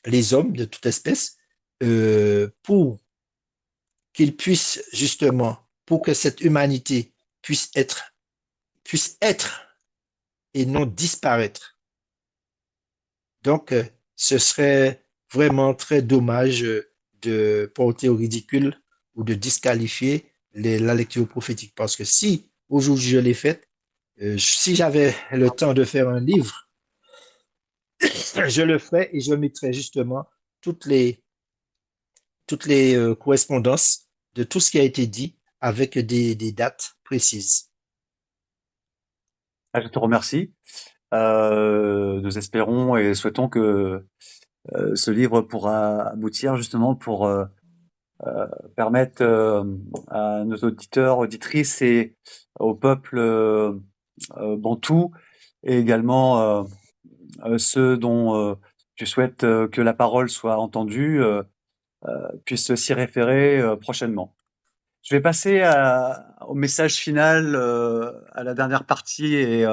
les hommes de toute espèce pour qu'ils puissent justement, pour que cette humanité puisse être et non disparaître. Donc, ce serait vraiment très dommage de porter au ridicule ou de disqualifier la lecture prophétique. Parce que si aujourd'hui je l'ai faite, si j'avais le temps de faire un livre, je le ferais et je mettrais justement toutes les, toutes les correspondances de tout ce qui a été dit avec des dates précises. Ah, je te remercie. Nous espérons et souhaitons que ce livre pourra aboutir justement pour permettre à nos auditeurs, auditrices et au peuple bantou et également ceux dont tu souhaites que la parole soit entendue puissent s'y référer prochainement. Je vais passer au message final, à la dernière partie et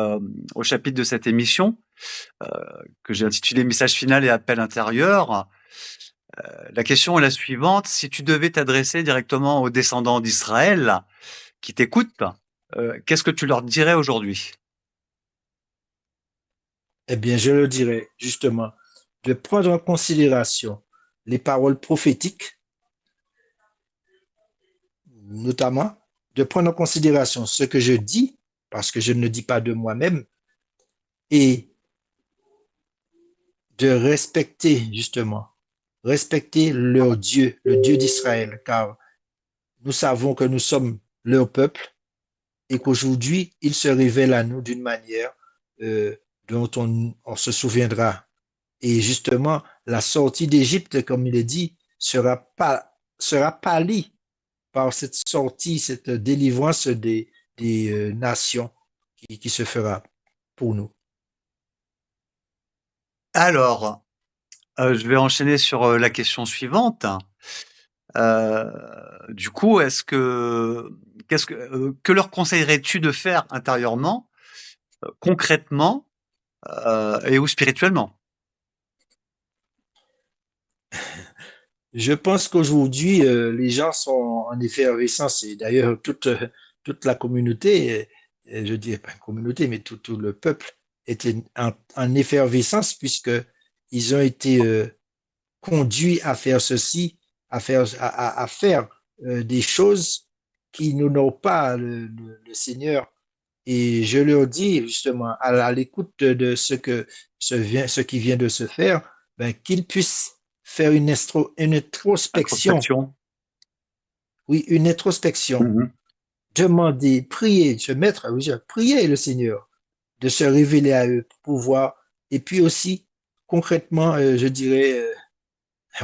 au chapitre de cette émission que j'ai intitulé Message final et appel intérieur. La question est la suivante. Si tu devais t'adresser directement aux descendants d'Israël qui t'écoutent, qu'est-ce que tu leur dirais aujourd'hui? Eh bien, je le dirais justement de prendre en considération les paroles prophétiques, notamment de prendre en considération ce que je dis, parce que je ne le dis pas de moi-même, et de respecter justement, respecter leur Dieu, le Dieu d'Israël, car nous savons que nous sommes leur peuple et qu'aujourd'hui, il se révèle à nous d'une manière dont on se souviendra. Et justement, la sortie d'Égypte, comme il est dit, sera pâlie par cette sortie, cette délivrance des nations qui se fera pour nous. Alors, je vais enchaîner sur la question suivante. Euh, du coup, que leur conseillerais-tu de faire intérieurement, concrètement et ou spirituellement? Je pense qu'aujourd'hui, les gens sont en effervescence et d'ailleurs toute la communauté, je dirais pas une communauté, mais tout le peuple était en effervescence puisque ils ont été conduits à faire ceci, à faire des choses qui n'honorent pas le Seigneur. Et je leur dis justement, à l'écoute de ce qui vient de se faire, ben, qu'ils puissent faire une introspection, Introspection. oui, une introspection, Mhm. demander, prier, se mettre, oui, prier le Seigneur de se révéler à eux pour pouvoir, et puis aussi concrètement, je dirais,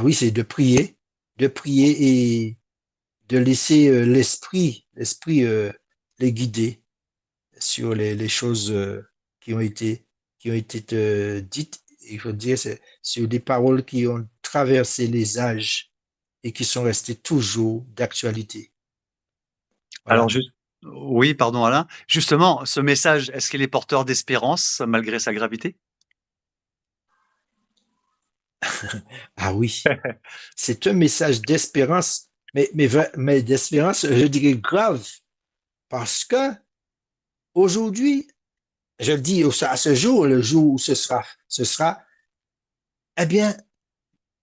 oui, c'est de prier de laisser l'esprit les guider sur les choses qui ont été, qui ont été dites. Il faut dire, c'est sur des paroles qui ont traversé les âges et qui sont restées toujours d'actualité. Alors Voilà. juste oui, pardon Alain. Justement, ce message, est-ce qu'il est porteur d'espérance malgré sa gravité? Ah oui, c'est un message d'espérance, mais d'espérance, je dirais grave, parce que aujourd'hui, je le dis à ce jour, le jour où ce sera, eh bien,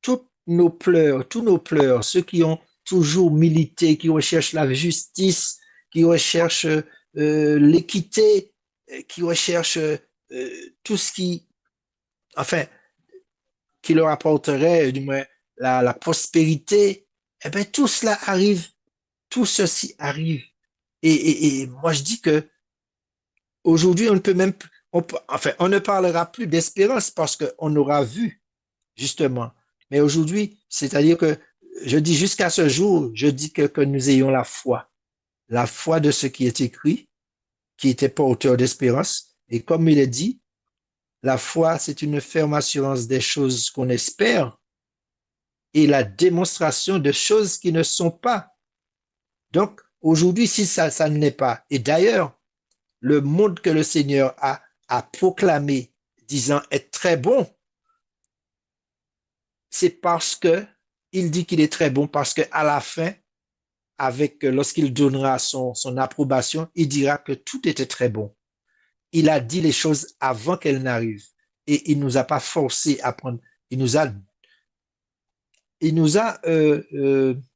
tous nos pleurs, ceux qui ont toujours milité, qui recherchent la justice, qui recherchent l'équité, qui recherchent tout ce qui, enfin, qui leur apporterait, du moins, la prospérité, eh bien, tout cela arrive, tout ceci arrive. Et moi, je dis que aujourd'hui, on ne peut même, enfin, on ne parlera plus d'espérance parce qu'on aura vu justement. Mais aujourd'hui, c'est-à-dire que je dis jusqu'à ce jour, je dis que nous ayons la foi de ce qui est écrit, qui était porteur d'espérance. Et comme il est dit, la foi, c'est une ferme assurance des choses qu'on espère et la démonstration de choses qui ne sont pas. Donc, aujourd'hui, si ça ne l'est pas, et d'ailleurs, le monde que le Seigneur a proclamé, disant est très bon, c'est parce que il dit qu'il est très bon, parce qu'à la fin, lorsqu'il donnera son approbation, il dira que tout était très bon. Il a dit les choses avant qu'elles n'arrivent. Et il ne nous a pas forcé à prendre. Il nous a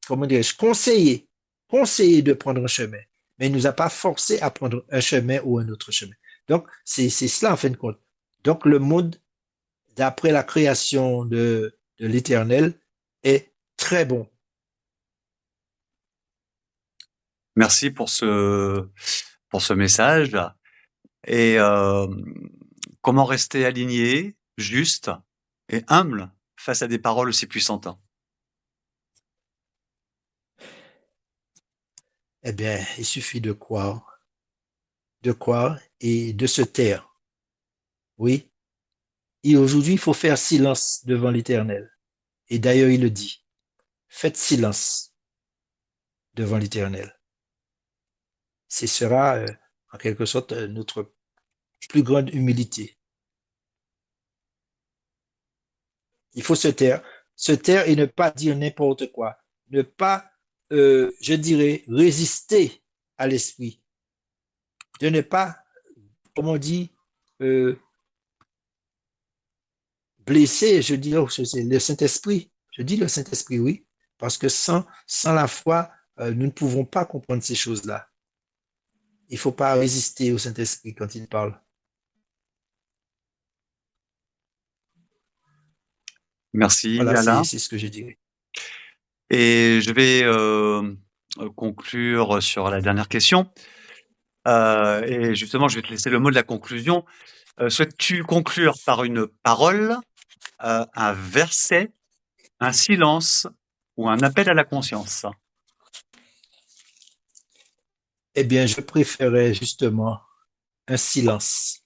comment dirais-je, conseillé de prendre un chemin. Mais il ne nous a pas forcé à prendre un chemin ou un autre chemin. Donc, c'est cela en fin de compte. Donc, le monde, d'après la création de l'Éternel, est très bon. Merci pour ce message et comment rester aligné, juste et humble face à des paroles aussi puissantes? Eh bien, il suffit de croire et de se taire. Oui. Et aujourd'hui, il faut faire silence devant l'Éternel. Et d'ailleurs, il le dit. Faites silence devant l'Éternel. Ce sera, en quelque sorte, notre plus grande humilité. Il faut se taire et ne pas dire n'importe quoi. Ne pas, je dirais, résister à l'esprit. De ne pas, comme on dit, euh, blessé, je dis, oh, c'est le Saint-Esprit. Je dis le Saint-Esprit, oui, parce que sans la foi, nous ne pouvons pas comprendre ces choses-là. Il ne faut pas résister au Saint-Esprit quand il parle. Merci Voilà, c'est Alain ce que je dirais. et je vais, conclure sur la dernière question, et justement je vais te laisser le mot de la conclusion. Souhaites-tu conclure par une parole, un verset, un silence ou un appel à la conscience? Eh bien, je préférais justement un silence,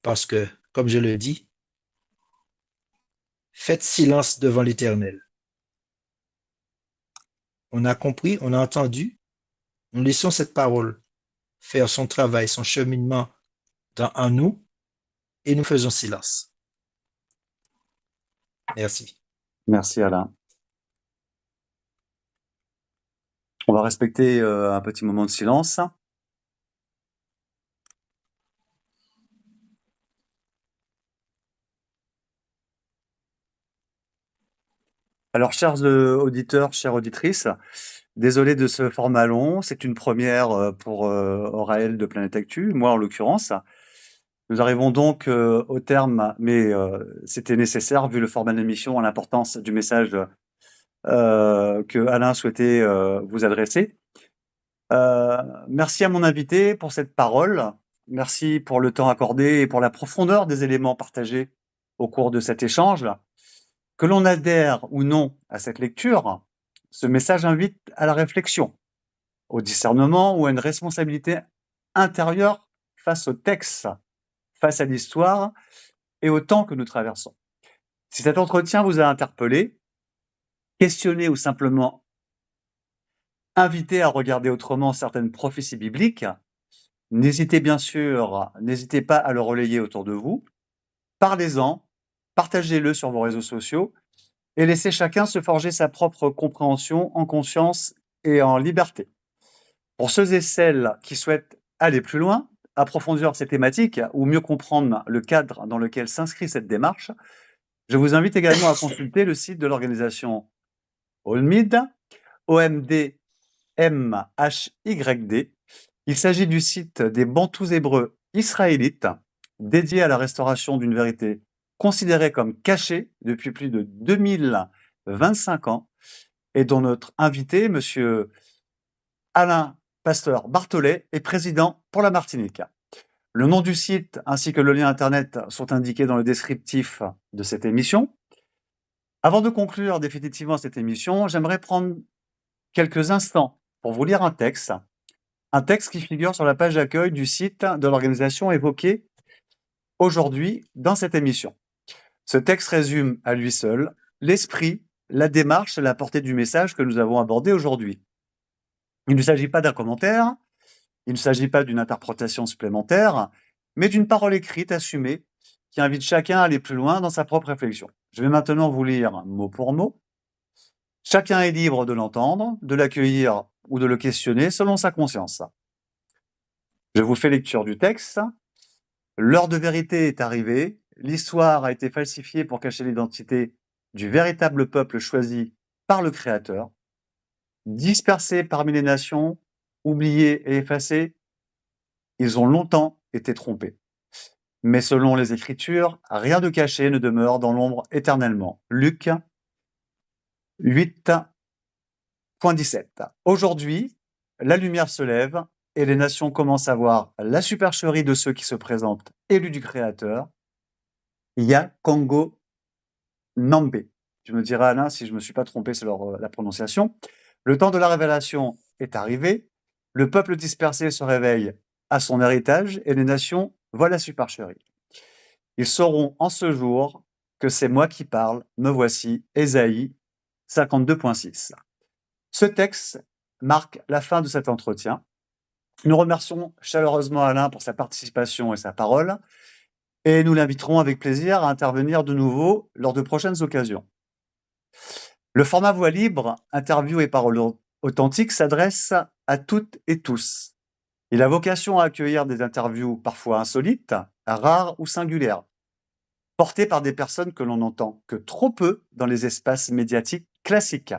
parce que, comme je le dis, faites silence devant l'Éternel. On a compris, on a entendu, nous laissons cette parole faire son travail, son cheminement en nous, et nous faisons silence. Merci. Merci Alain. On va respecter, un petit moment de silence. Alors chers, auditeurs, chères auditrices, désolé de ce format long, c'est une première, pour, Auraël de Planète Actu, moi en l'occurrence. Nous arrivons donc, au terme, mais, c'était nécessaire vu le format de l'émission et l'importance du message, que Alain souhaitait, vous adresser. Merci à mon invité pour cette parole. Merci pour le temps accordé et pour la profondeur des éléments partagés au cours de cet échange. Que l'on adhère ou non à cette lecture, Ce message invite à la réflexion, au discernement ou à une responsabilité intérieure face au texte, face à l'histoire et au temps que nous traversons. Si cet entretien vous a interpellé, questionné ou simplement invité à regarder autrement certaines prophéties bibliques, n'hésitez pas à le relayer autour de vous. Parlez-en, partagez-le sur vos réseaux sociaux et laissez chacun se forger sa propre compréhension en conscience et en liberté. Pour ceux et celles qui souhaitent aller plus loin, approfondir ces thématiques ou mieux comprendre le cadre dans lequel s'inscrit cette démarche, je vous invite également à consulter le site de l'organisation OMID, OMD MHYD. Il s'agit du site des bantous hébreux israélites, dédié à la restauration d'une vérité considérée comme cachée depuis plus de 2025 ans, et dont notre invité, monsieur Alain Pasteur Barthollet, est président pour la Martinique. Le nom du site ainsi que le lien internet sont indiqués dans le descriptif de cette émission. Avant de conclure définitivement cette émission, j'aimerais prendre quelques instants pour vous lire un texte qui figure sur la page d'accueil du site de l'organisation évoquée aujourd'hui dans cette émission. Ce texte résume à lui seul l'esprit, la démarche et la portée du message que nous avons abordé aujourd'hui. Il ne s'agit pas d'un commentaire, il ne s'agit pas d'une interprétation supplémentaire, mais d'une parole écrite assumée qui invite chacun à aller plus loin dans sa propre réflexion. Je vais maintenant vous lire mot pour mot. Chacun est libre de l'entendre, de l'accueillir ou de le questionner selon sa conscience. Je vous fais lecture du texte. L'heure de vérité est arrivée. L'histoire a été falsifiée pour cacher l'identité du véritable peuple choisi par le Créateur. Dispersés parmi les nations, oubliés et effacés, ils ont longtemps été trompés. Mais selon les Écritures, rien de caché ne demeure dans l'ombre éternellement. Luc 8.17. Aujourd'hui, la lumière se lève et les nations commencent à voir la supercherie de ceux qui se présentent élus du Créateur. Ya Congo Nambe. Tu me diras, Alain, si je ne me suis pas trompé sur la prononciation. Le temps de la révélation est arrivé. Le peuple dispersé se réveille à son héritage et les nations voient la supercherie. Ils sauront en ce jour que c'est moi qui parle. Me voici, Ésaïe 52.6. Ce texte marque la fin de cet entretien. Nous remercions chaleureusement Alain pour sa participation et sa parole, et nous l'inviterons avec plaisir à intervenir de nouveau lors de prochaines occasions. Le format Voix libre, interview et parole authentique s'adresse à toutes et tous. Il a vocation à accueillir des interviews parfois insolites, rares ou singulières, portées par des personnes que l'on n'entend que trop peu dans les espaces médiatiques classiques.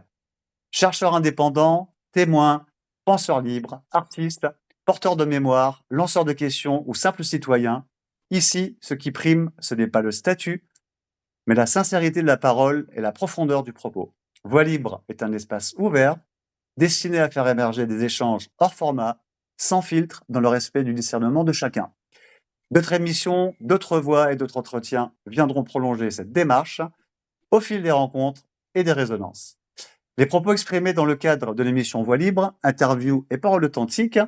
Chercheurs indépendants, témoins, penseurs libres, artistes, porteurs de mémoire, lanceurs de questions ou simples citoyens, ici, ce qui prime, ce n'est pas le statut, mais la sincérité de la parole et la profondeur du propos. Voix libre est un espace ouvert, destiné à faire émerger des échanges hors format, sans filtre, dans le respect du discernement de chacun. D'autres émissions, d'autres voix et d'autres entretiens viendront prolonger cette démarche au fil des rencontres et des résonances. Les propos exprimés dans le cadre de l'émission Voix libre, interviews et paroles authentiques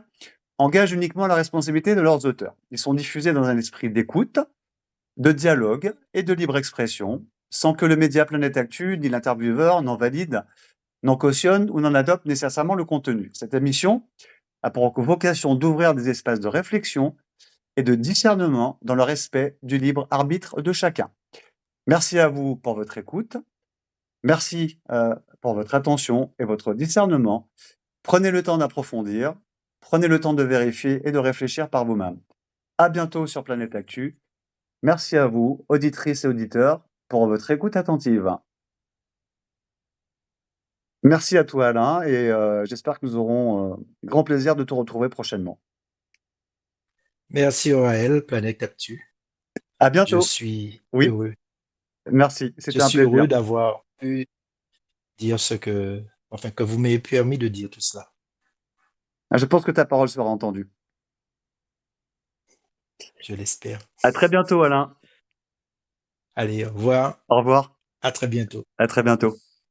engagent uniquement la responsabilité de leurs auteurs. Ils sont diffusés dans un esprit d'écoute, de dialogue et de libre expression, sans que le média Planète Actu ni l'intervieweur n'en valide, n'en cautionne ou n'en adopte nécessairement le contenu. Cette émission a pour vocation d'ouvrir des espaces de réflexion et de discernement dans le respect du libre arbitre de chacun. Merci à vous pour votre écoute. Merci pour votre attention et votre discernement. Prenez le temps d'approfondir, prenez le temps de vérifier et de réfléchir par vous-même. À bientôt sur Planète Actu. Merci à vous, auditrices et auditeurs, pour votre écoute attentive. Merci à toi, Alain, et j'espère que nous aurons grand plaisir de te retrouver prochainement. Merci Aurel, Planète Actu. À Je bientôt. suis Oui, heureux. merci, Je c'était un suis heureux plaisir. d'avoir pu dire que vous m'ayez permis de dire tout cela. Je pense que ta parole sera entendue. Je l'espère. À très bientôt, Alain. Allez, au revoir. Au revoir. À très bientôt. À très bientôt.